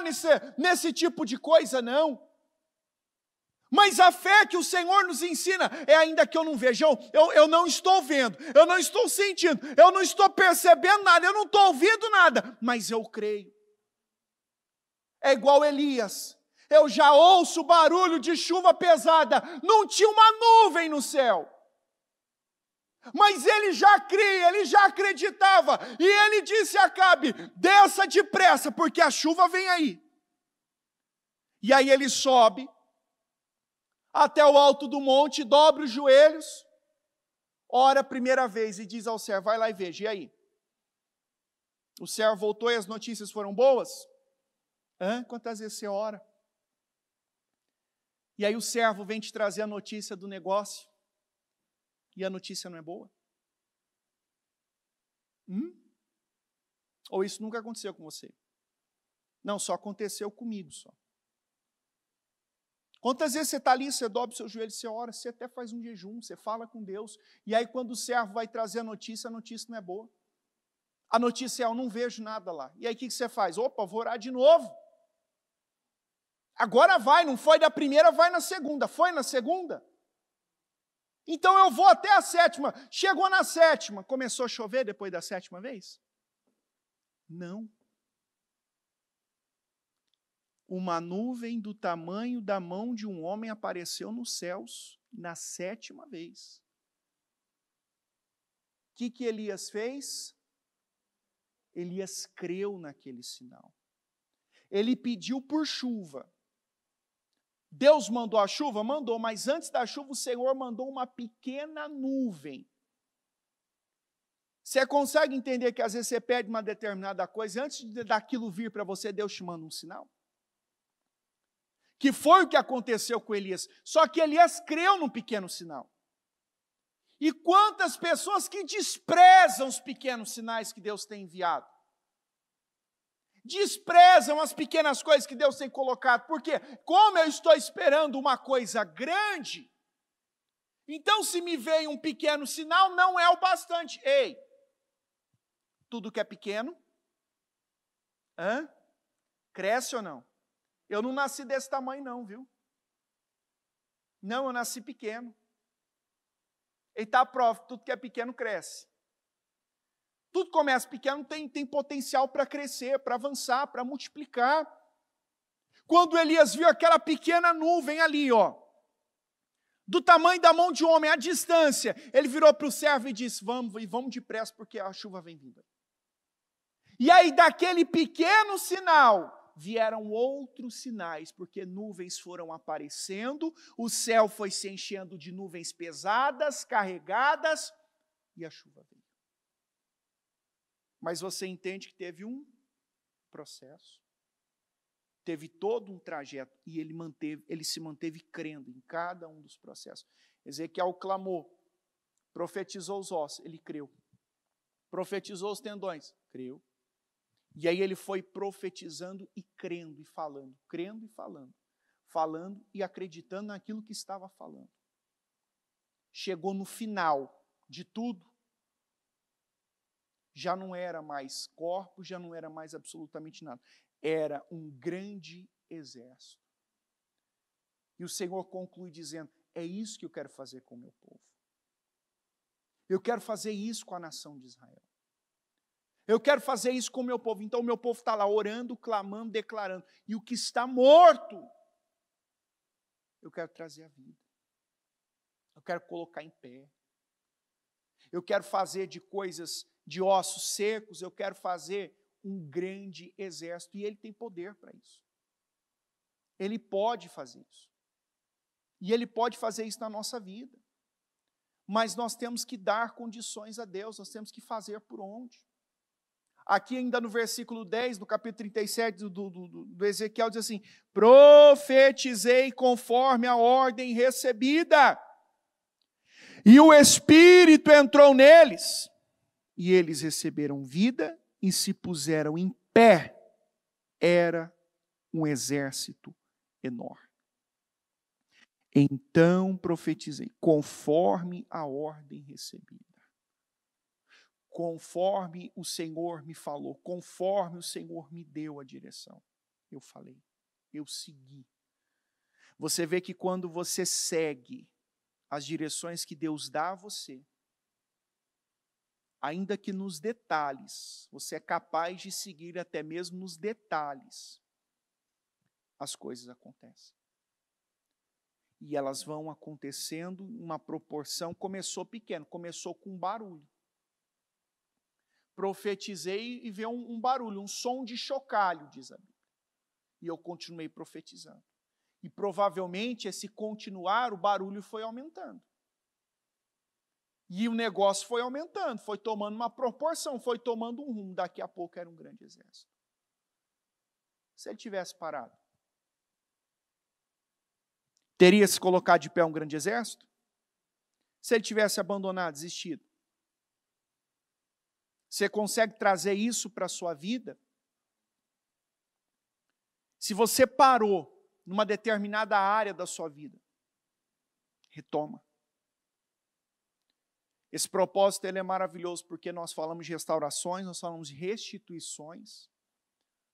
nesse tipo de coisa, não. Mas a fé que o Senhor nos ensina é ainda que eu não veja, eu não estou vendo, eu não estou sentindo, eu não estou percebendo nada, eu não estou ouvindo nada, mas eu creio. É igual Elias, eu já ouço barulho de chuva pesada, não tinha uma nuvem no céu. Mas ele já cria, ele já acreditava, e ele disse a Acabe, desça depressa, porque a chuva vem aí. E aí ele sobe, até o alto do monte, dobra os joelhos, ora a primeira vez e diz ao servo, vai lá e veja, e aí? O servo voltou e as notícias foram boas? Quantas vezes você ora? E aí o servo vem te trazer a notícia do negócio, e a notícia não é boa? Ou isso nunca aconteceu com você? Não, só aconteceu comigo só. Quantas vezes você está ali, você dobra o seu joelho, você ora, você até faz um jejum, você fala com Deus, e aí quando o servo vai trazer a notícia não é boa. A notícia é, eu não vejo nada lá. E aí o que você faz? Opa, vou orar de novo. Agora vai, não foi da primeira, vai na segunda. Foi na segunda? Então eu vou até a sétima. Chegou na sétima, começou a chover depois da sétima vez? Não. Uma nuvem do tamanho da mão de um homem apareceu nos céus na sétima vez. O que Elias fez? Elias creu naquele sinal. Ele pediu por chuva. Deus mandou a chuva? Mandou, mas antes da chuva o Senhor mandou uma pequena nuvem. Você consegue entender que às vezes você pede uma determinada coisa, e antes daquilo vir para você, Deus te manda um sinal? Que foi o que aconteceu com Elias. Só que Elias creu num pequeno sinal. E quantas pessoas que desprezam os pequenos sinais que Deus tem enviado? Desprezam as pequenas coisas que Deus tem colocado. Porque como eu estou esperando uma coisa grande, então se me veio um pequeno sinal, não é o bastante. Ei, tudo que é pequeno, cresce ou não? Eu não nasci desse tamanho não, viu? Não, eu nasci pequeno. Ele está à prova, tudo que é pequeno cresce. Tudo que começa pequeno tem potencial para crescer, para avançar, para multiplicar. Quando Elias viu aquela pequena nuvem ali, do tamanho da mão de um homem, à distância, ele virou para o servo e disse, vamos depressa, porque a chuva vem vindo. E aí, daquele pequeno sinal, vieram outros sinais, porque nuvens foram aparecendo, o céu foi se enchendo de nuvens pesadas, carregadas, e a chuva veio. Mas você entende que teve um processo, teve todo um trajeto, e ele se manteve crendo em cada um dos processos. Ezequiel clamou, profetizou os ossos, ele creu. Profetizou os tendões, creu. E aí ele foi profetizando e crendo e falando, falando e acreditando naquilo que estava falando. Chegou no final de tudo, já não era mais corpo, já não era mais absolutamente nada. Era um grande exército. E o Senhor conclui dizendo, é isso que eu quero fazer com o meu povo. Eu quero fazer isso com a nação de Israel. Eu quero fazer isso com o meu povo. Então o meu povo está lá orando, clamando, declarando. E o que está morto, eu quero trazer à vida. Eu quero colocar em pé. Eu quero fazer de coisas, de ossos secos, eu quero fazer um grande exército. E Ele tem poder para isso. Ele pode fazer isso. E Ele pode fazer isso na nossa vida. Mas nós temos que dar condições a Deus, nós temos que fazer por onde. Aqui ainda no versículo 10, no capítulo 37 do Ezequiel, diz assim, profetizei conforme a ordem recebida, e o Espírito entrou neles, e eles receberam vida e se puseram em pé. Era um exército enorme. Então profetizei, conforme a ordem recebida. Conforme o Senhor me falou, conforme o Senhor me deu a direção. Eu falei, eu segui. Você vê que quando você segue as direções que Deus dá a você, ainda que nos detalhes, você é capaz de seguir até mesmo nos detalhes, as coisas acontecem. E elas vão acontecendo em uma proporção, começou pequeno, começou com barulho. Profetizei e veio um barulho, um som de chocalho, diz a Bíblia. E eu continuei profetizando. E provavelmente esse continuar, o barulho foi aumentando. E o negócio foi aumentando, foi tomando uma proporção, foi tomando um rumo. Daqui a pouco era um grande exército. se ele tivesse parado? Teria se colocado de pé um grande exército? Se ele tivesse abandonado, desistido? Você consegue trazer isso para a sua vida? Se você parou numa determinada área da sua vida, retoma. Esse propósito ele é maravilhoso porque nós falamos de restaurações, nós falamos de restituições,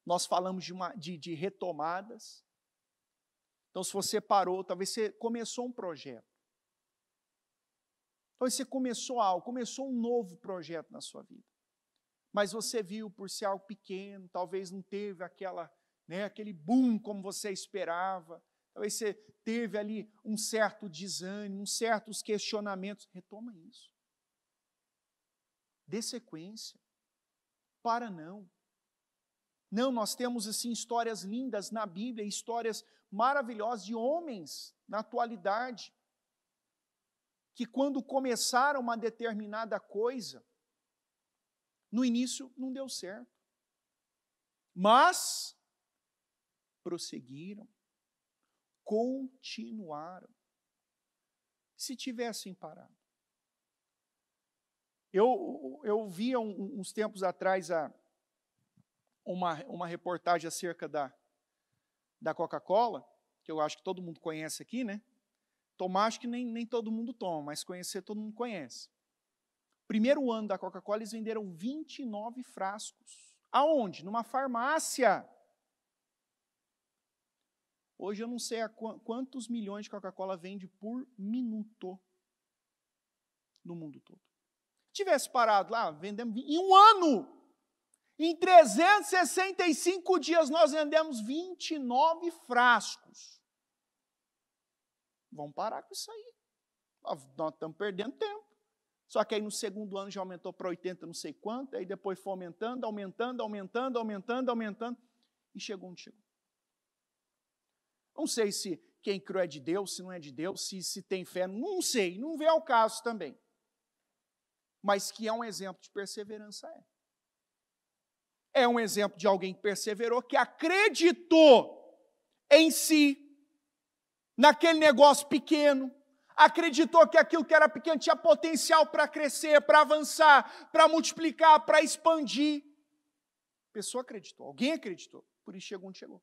nós falamos de retomadas. Então, se você parou, talvez você começou um projeto. Talvez você começou algo, começou um novo projeto na sua vida. Mas você viu por ser algo pequeno, talvez não teve aquele boom como você esperava. Talvez você teve ali um certo desânimo, uns certos questionamentos. Retoma isso. Dê sequência. Para não. Não, nós temos assim histórias lindas na Bíblia, histórias maravilhosas de homens na atualidade, que quando começaram uma determinada coisa, no início não deu certo, mas prosseguiram, continuaram. Se tivessem parado. Eu via uns tempos atrás uma reportagem acerca da Coca-Cola, que eu acho que todo mundo conhece aqui, né? Tomar, acho que nem todo mundo toma, mas conhecer todo mundo conhece. Primeiro ano da Coca-Cola, eles venderam 29 frascos. Aonde? Numa farmácia. Hoje eu não sei quantos milhões de Coca-Cola vende por minuto no mundo todo. Se tivesse parado lá, vendemos em um ano. Em 365 dias nós vendemos 29 frascos. Vamos parar com isso aí. Nós estamos perdendo tempo. Só que aí no segundo ano já aumentou para 80 não sei quanto, aí depois foi aumentando, e chegou onde chegou. Não sei se quem criou é de Deus, se não é de Deus, se tem fé, não sei, não vê ao caso também. Mas que é um exemplo de perseverança, é um exemplo de alguém que perseverou, que acreditou em si, naquele negócio pequeno, acreditou que aquilo que era pequeno tinha potencial para crescer, para avançar, para multiplicar, para expandir. A pessoa acreditou, alguém acreditou, por isso chegou onde chegou.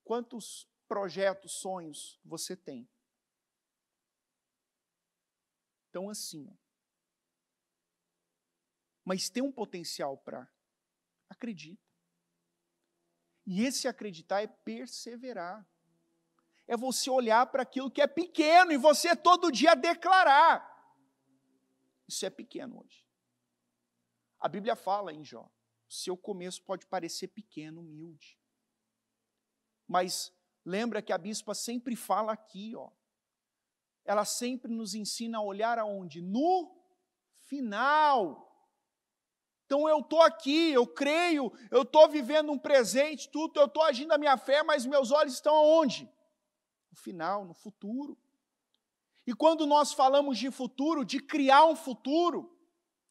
Quantos projetos, sonhos você tem? Então assim, mas tem um potencial para acreditar. E esse acreditar é perseverar. É você olhar para aquilo que é pequeno e você todo dia declarar. Isso é pequeno hoje. A Bíblia fala em Jó, seu começo pode parecer pequeno, humilde. Mas lembra que a bispa sempre fala aqui, ela sempre nos ensina a olhar aonde? No final. Então eu estou aqui, eu creio, eu estou vivendo um presente, tudo, eu estou agindo a minha fé, mas meus olhos estão aonde? No final, no futuro. E quando nós falamos de futuro, de criar um futuro,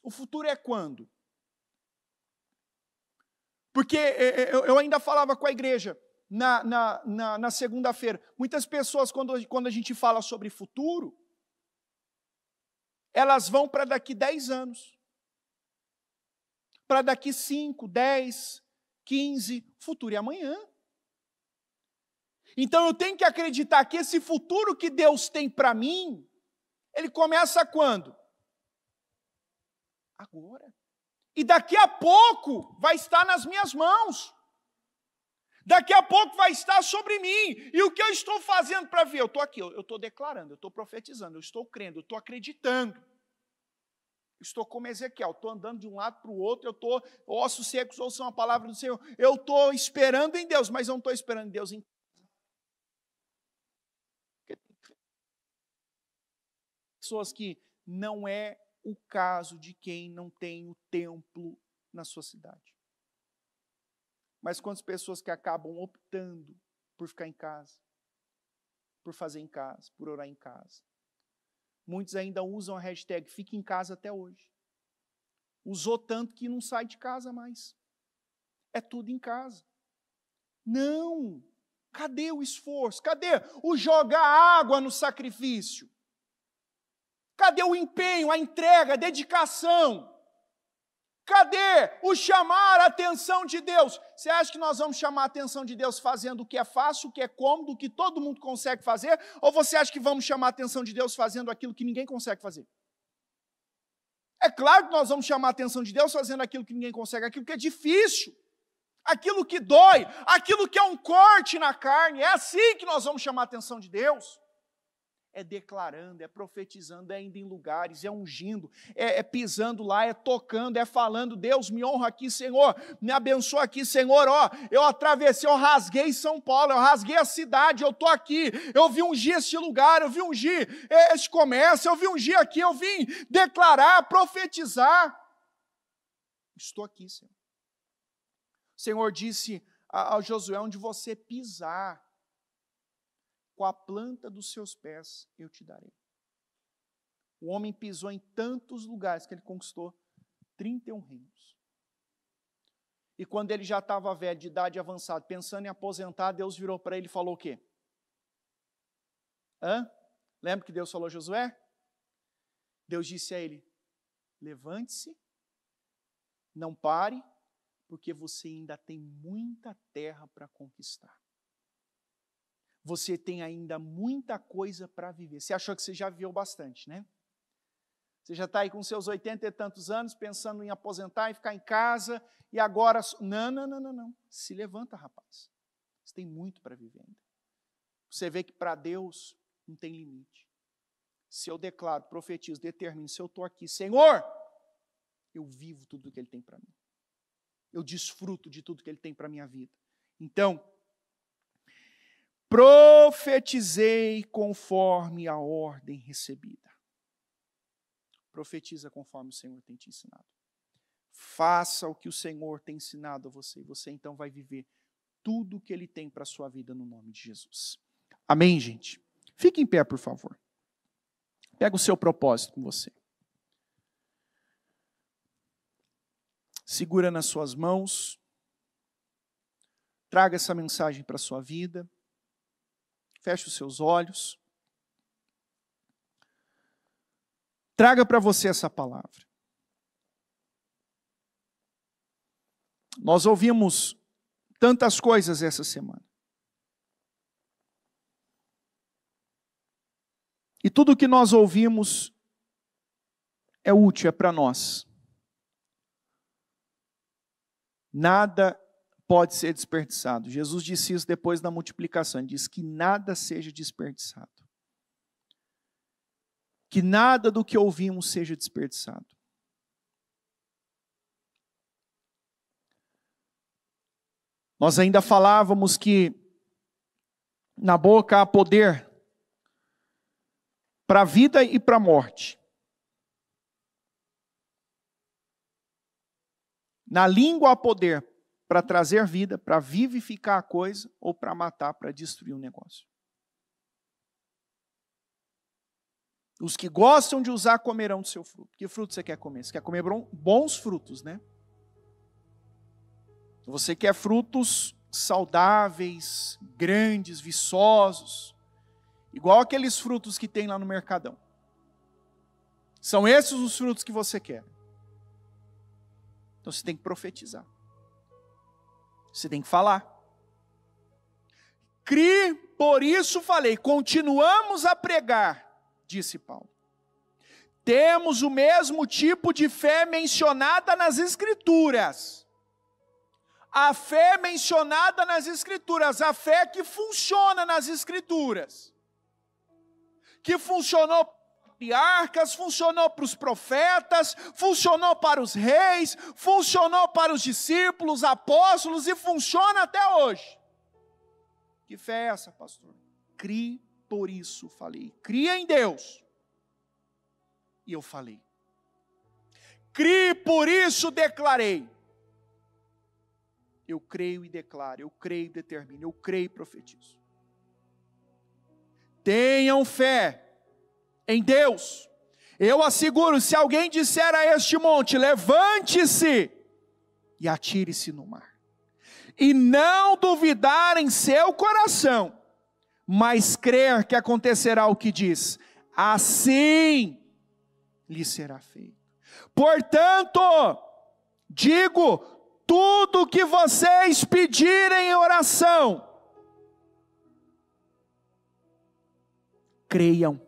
o futuro é quando? Porque eu ainda falava com a igreja na segunda-feira, muitas pessoas quando a gente fala sobre futuro, elas vão para daqui 10 anos. Para daqui 5, 10, 15, futuro é amanhã. Então eu tenho que acreditar que esse futuro que Deus tem para mim, ele começa quando? Agora. E daqui a pouco vai estar nas minhas mãos. Daqui a pouco vai estar sobre mim. E o que eu estou fazendo para ver? Eu estou aqui, eu estou declarando, eu estou profetizando, eu estou crendo, eu estou acreditando. Estou como Ezequiel, estou andando de um lado para o outro, eu estou, ossos secos ouçam a palavra do Senhor, eu estou esperando em Deus, mas eu não estou esperando em Deus em pessoas que não é o caso de quem não tem o templo na sua cidade. Mas quantas pessoas que acabam optando por ficar em casa, por fazer em casa, por orar em casa. Muitos ainda usam a hashtag fica em casa até hoje. Usou tanto que não sai de casa mais. é tudo em casa. Não. Cadê o esforço? Cadê o jogar água no sacrifício? Cadê o empenho, a entrega, a dedicação? Cadê o chamar a atenção de Deus? Você acha que nós vamos chamar a atenção de Deus fazendo o que é fácil, o que é cômodo, o que todo mundo consegue fazer? Ou você acha que vamos chamar a atenção de Deus fazendo aquilo que ninguém consegue fazer? É claro que nós vamos chamar a atenção de Deus fazendo aquilo que ninguém consegue, aquilo que é difícil, aquilo que dói, aquilo que é um corte na carne. É assim que nós vamos chamar a atenção de Deus. É declarando, é profetizando, é indo em lugares, é ungindo, é pisando lá, é tocando, é falando: Deus, me honra aqui, Senhor, me abençoa aqui, Senhor, ó, eu atravessei, eu rasguei São Paulo, eu rasguei a cidade, eu estou aqui, eu vim ungir este lugar, eu vim ungir este comércio, eu vim ungir aqui, eu vim declarar, profetizar. Estou aqui, Senhor. O Senhor disse a Josué: onde você pisar, com a planta dos seus pés eu te darei. O homem pisou em tantos lugares que ele conquistou 31 reinos. E quando ele já estava velho, de idade avançada, pensando em aposentar, Deus virou para ele e falou o quê? Lembra que Deus falou a Josué? Deus disse a ele: levante-se, não pare, porque você ainda tem muita terra para conquistar. Você tem ainda muita coisa para viver. Você achou que você já viveu bastante, né? Você já está aí com seus 80 e tantos anos, pensando em aposentar e ficar em casa, e agora... Não. Se levanta, rapaz. Você tem muito para viver ainda. Você vê que para Deus não tem limite. Se eu declaro, profetizo, determino, se eu estou aqui, Senhor, eu vivo tudo o que Ele tem para mim. Eu desfruto de tudo que Ele tem para a minha vida. Então, profetizei conforme a ordem recebida. Profetiza conforme o Senhor tem te ensinado. Faça o que o Senhor tem ensinado a você. E você então vai viver tudo o que Ele tem para a sua vida no nome de Jesus. Amém, gente? Fique em pé, por favor. Pega o seu propósito com você. Segura nas suas mãos. Traga essa mensagem para a sua vida. Feche os seus olhos. Traga para você essa palavra. Nós ouvimos tantas coisas essa semana. E tudo o que nós ouvimos é útil, é para nós. Nada pode ser desperdiçado. Jesus disse isso depois da multiplicação. Ele disse que nada seja desperdiçado. Que nada do que ouvimos seja desperdiçado. Nós ainda falávamos que na boca há poder para a vida e para a morte. Na língua há poder para trazer vida, para vivificar a coisa, ou para matar, para destruir o negócio. Os que gostam de usar comerão do seu fruto. Que fruto você quer comer? Você quer comer bons frutos, né? Você quer frutos saudáveis, grandes, viçosos, igual aqueles frutos que tem lá no Mercadão. São esses os frutos que você quer. Então você tem que profetizar. Você tem que falar. Crie, por isso falei, continuamos a pregar, disse Paulo. Temos o mesmo tipo de fé mencionada nas Escrituras. A fé mencionada nas Escrituras, a fé que funciona nas Escrituras. Que funcionou para os patriarcas, funcionou para os profetas, funcionou para os reis, funcionou para os discípulos, apóstolos e funciona até hoje. Que fé é essa, pastor? Crie, por isso falei. Cria em Deus. E eu falei. Crie, por isso declarei. Eu creio e declaro, eu creio e determino, eu creio e profetizo. Tenham fé em Deus. Eu asseguro, se alguém disser a este monte, levante-se e atire-se no mar. e não duvidar em seu coração, mas crer que acontecerá o que diz, assim lhe será feito. Portanto, digo, tudo o que vocês pedirem em oração, creiam.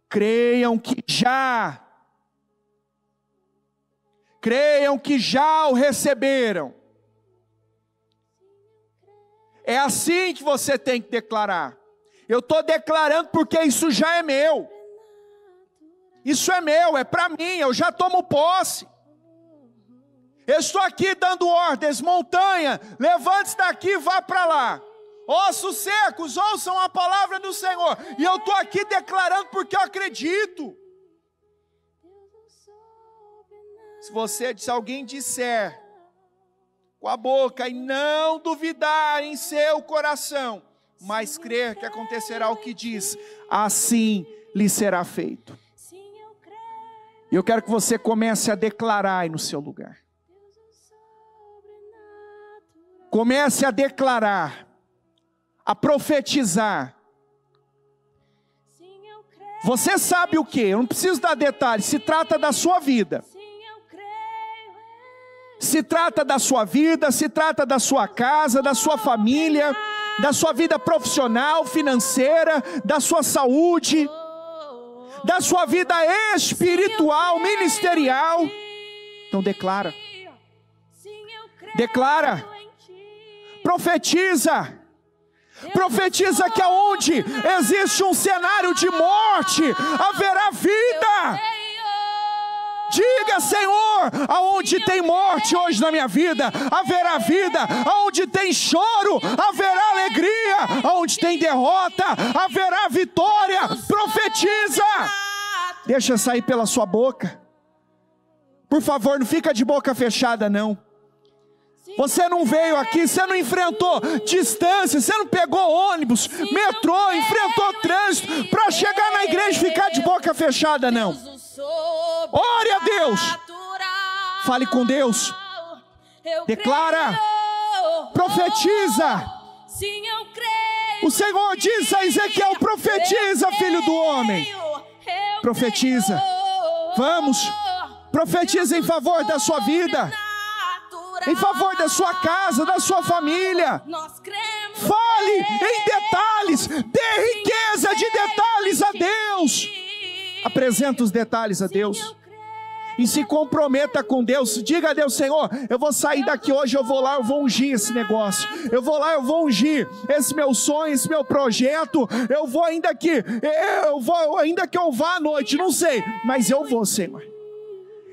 Creiam que já o receberam. É assim que você tem que declarar. Eu estou declarando porque isso já é meu. Isso é meu, é para mim, eu já tomo posse. Eu estou aqui dando ordens, montanha, levante-se daqui e vá para lá. Ossos secos, ouçam a palavra do Senhor. E eu estou aqui declarando porque eu acredito. Se alguém disser com a boca e não duvidar em seu coração, mas crer que acontecerá o que diz, assim lhe será feito. E eu quero que você comece a declarar aí no seu lugar. Comece a declarar, a profetizar. Você sabe o que? Eu não preciso dar detalhes, se trata da sua vida. Se trata da sua vida, se trata da sua casa, da sua família, da sua vida profissional, financeira, da sua saúde, da sua vida espiritual, ministerial. Então declara. Declara. Profetiza. Profetiza que aonde existe um cenário de morte, haverá vida. Diga, Senhor, aonde tem morte hoje na minha vida, haverá vida. Aonde tem choro, haverá alegria. Aonde tem derrota, haverá vitória. Profetiza. Deixa sair pela sua boca. Por favor, não fica de boca fechada não. Você não veio aqui, você não enfrentou distância, você não pegou ônibus, metrô, enfrentou trânsito para chegar na igreja e ficar de boca fechada não. Ore a Deus. Fale com Deus. Declara. Profetiza. O Senhor diz a Ezequiel: profetiza, filho do homem. Profetiza. Vamos. Profetiza em favor da sua vida, em favor da sua casa, da sua família. Fale em detalhes. Dê riqueza de detalhes a Deus. Apresenta os detalhes a Deus. E se comprometa com Deus. Diga a Deus: Senhor, eu vou sair daqui hoje, eu vou lá, eu vou ungir esse negócio. Eu vou lá, eu vou ungir esse meu sonho, esse meu projeto. Eu vou ainda que eu vá à noite, não sei, mas eu vou, Senhor.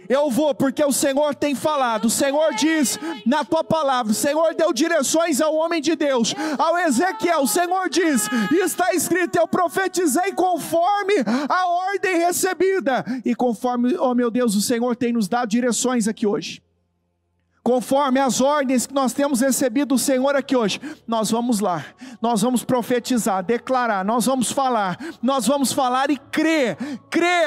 Eu vou porque o Senhor tem falado. O Senhor diz na tua palavra. O Senhor deu direções ao homem de Deus, ao Ezequiel. O Senhor diz, e está escrito: eu profetizei conforme a ordem recebida. E conforme, oh meu Deus, o Senhor tem nos dado direções aqui hoje. Conforme as ordens que nós temos recebido do Senhor aqui hoje, nós vamos lá, nós vamos profetizar, declarar, nós vamos falar e crer,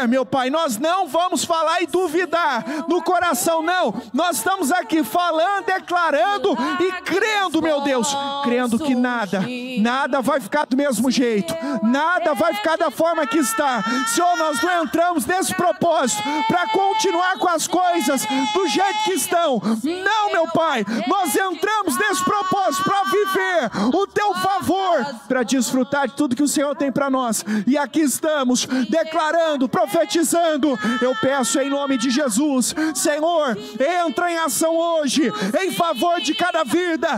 meu Pai. Nós não vamos falar e duvidar no coração, não. Nós estamos aqui falando, declarando e crendo, meu Deus, crendo que nada vai ficar do mesmo jeito, nada vai ficar da forma que está. Senhor, nós não entramos nesse propósito para continuar com as coisas do jeito que estão. Não, meu Pai, nós entramos nesse propósito para viver o Teu favor, para desfrutar de tudo que o Senhor tem para nós. E aqui estamos, declarando, profetizando. Eu peço em nome de Jesus, Senhor, entra em ação hoje, em favor de cada vida.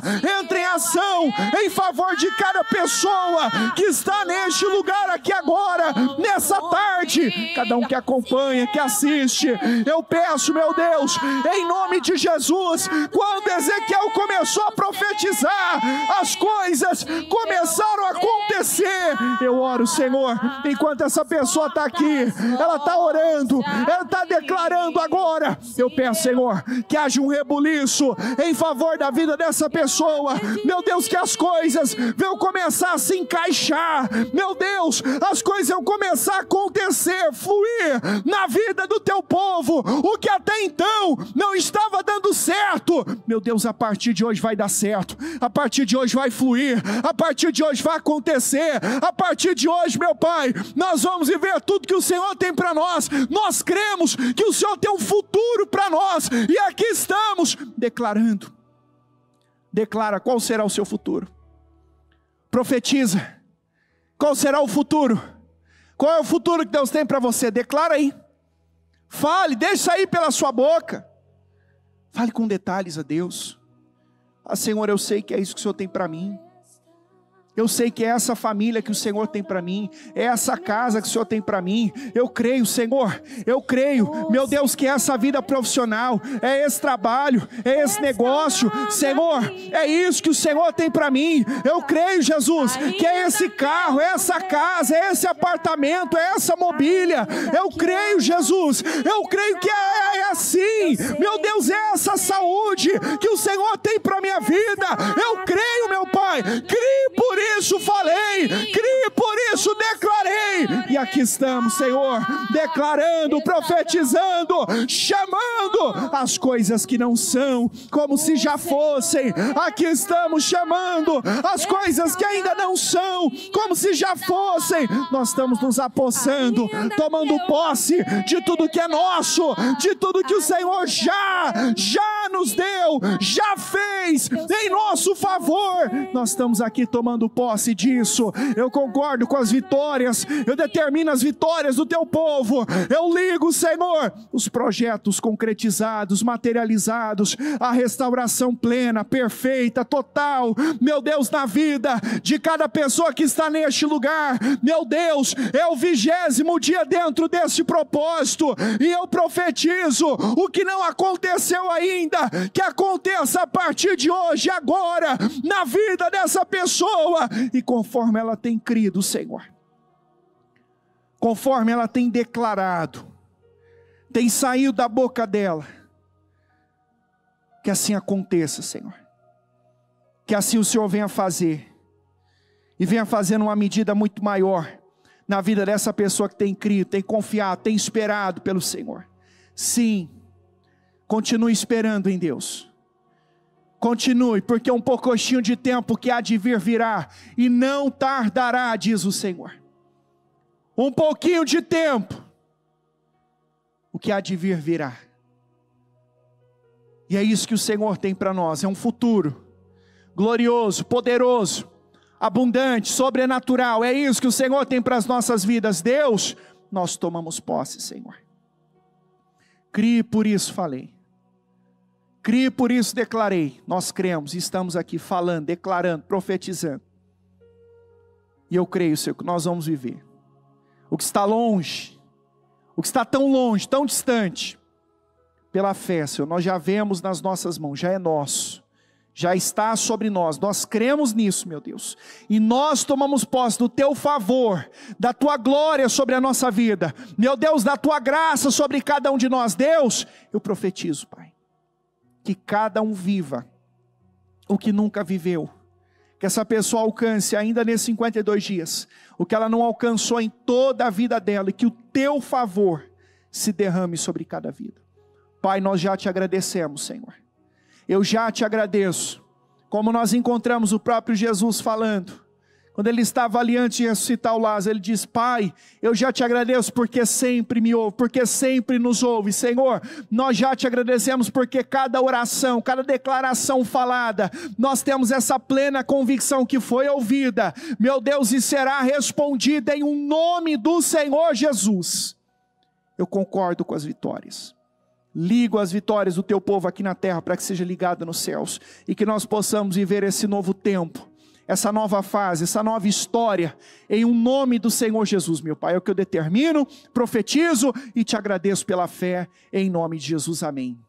Entra em ação, em favor de cada pessoa que está neste lugar aqui agora, nessa tarde. Cada um que acompanha, que assiste. Eu peço, meu Deus, em nome de Jesus, Deus, quando Ezequiel começou a profetizar, as coisas começaram a acontecer. Eu oro, Senhor, enquanto essa pessoa está aqui, ela está orando, ela está declarando agora. Eu peço, Senhor, que haja um rebuliço em favor da vida dessa pessoa. Meu Deus, que as coisas venham começar a se encaixar. Meu Deus, as coisas vão começar a acontecer, fluir na vida do teu povo. O que até então não estava dando certo, meu Deus, a partir de hoje vai dar certo. A partir de hoje vai fluir. A partir de hoje vai acontecer. A partir de hoje, meu Pai, nós vamos viver tudo que o Senhor tem para nós. Nós cremos que o Senhor tem um futuro para nós. E aqui estamos declarando. Declara qual será o seu futuro. Profetiza. Qual será o futuro? Qual é o futuro que Deus tem para você? Declara aí. Fale, deixe sair pela sua boca. Fale com detalhes a Deus. Ah, Senhor, eu sei que é isso que o Senhor tem para mim. Eu sei que é essa família que o Senhor tem para mim, é essa casa que o Senhor tem para mim. Eu creio, Senhor, eu creio, meu Deus, que é essa vida profissional, é esse trabalho, é esse negócio, Senhor, é isso que o Senhor tem para mim. Eu creio, Jesus, que é esse carro, é essa casa, é esse apartamento, é essa mobília. Eu creio, Jesus, eu creio que é assim. Meu Deus, é essa saúde que o Senhor tem para minha vida. Eu creio, meu Pai, crie por isso falei, criei por isso declarei, e aqui estamos, Senhor, declarando, profetizando, chamando as coisas que não são, como se já fossem. Aqui estamos chamando as coisas que ainda não são, como se já fossem. Nós estamos nos apossando, tomando posse de tudo que é nosso, de tudo que o Senhor já nos deu, já fez em nosso favor. Nós estamos aqui tomando posse disso. Eu concordo com as vitórias, eu determino as vitórias do teu povo. Eu ligo, Senhor, os projetos concretizados, materializados, a restauração plena, perfeita, total, meu Deus, na vida de cada pessoa que está neste lugar. Meu Deus, é o 20º dia dentro desse propósito, e eu profetizo o que não aconteceu ainda, que aconteça a partir de hoje, agora, na vida dessa pessoa. E conforme ela tem crido, Senhor, conforme ela tem declarado, tem saído da boca dela, que assim aconteça, Senhor. Que assim o Senhor venha fazer, e venha fazer numa medida muito maior, na vida dessa pessoa que tem crido, tem confiado, tem esperado pelo Senhor. Sim, continue esperando em Deus. Continue, porque um pouquinho de tempo que há de vir virá, e não tardará, diz o Senhor. Um pouquinho de tempo, o que há de vir virá. E é isso que o Senhor tem para nós, é um futuro glorioso, poderoso, abundante, sobrenatural. É isso que o Senhor tem para as nossas vidas. Deus, nós tomamos posse, Senhor. Crie, por isso falei. Crie, por isso declarei. Nós cremos e estamos aqui falando, declarando, profetizando. E eu creio, Senhor, que nós vamos viver. O que está longe, o que está tão longe, tão distante, pela fé, Senhor, nós já vemos nas nossas mãos, já é nosso. Já está sobre nós, nós cremos nisso, meu Deus, e nós tomamos posse do teu favor, da tua glória sobre a nossa vida, meu Deus, da tua graça sobre cada um de nós. Deus, eu profetizo, Pai, que cada um viva o que nunca viveu, que essa pessoa alcance ainda nesses 52 dias, o que ela não alcançou em toda a vida dela, e que o teu favor se derrame sobre cada vida. Pai, nós já te agradecemos, Senhor. Eu já te agradeço, como nós encontramos o próprio Jesus falando, quando ele estava ali antes de ressuscitar o Lázaro, ele diz: Pai, eu já te agradeço porque sempre me ouve, porque sempre nos ouve. Senhor, nós já te agradecemos porque cada oração, cada declaração falada, nós temos essa plena convicção que foi ouvida, meu Deus, e será respondida em um nome do Senhor Jesus. Eu concordo com as vitórias. Ligo as vitórias do teu povo aqui na terra para que seja ligada nos céus, e que nós possamos viver esse novo tempo, essa nova fase, essa nova história, em um nome do Senhor Jesus, meu Pai. É o que eu determino, profetizo e te agradeço pela fé, em nome de Jesus, amém.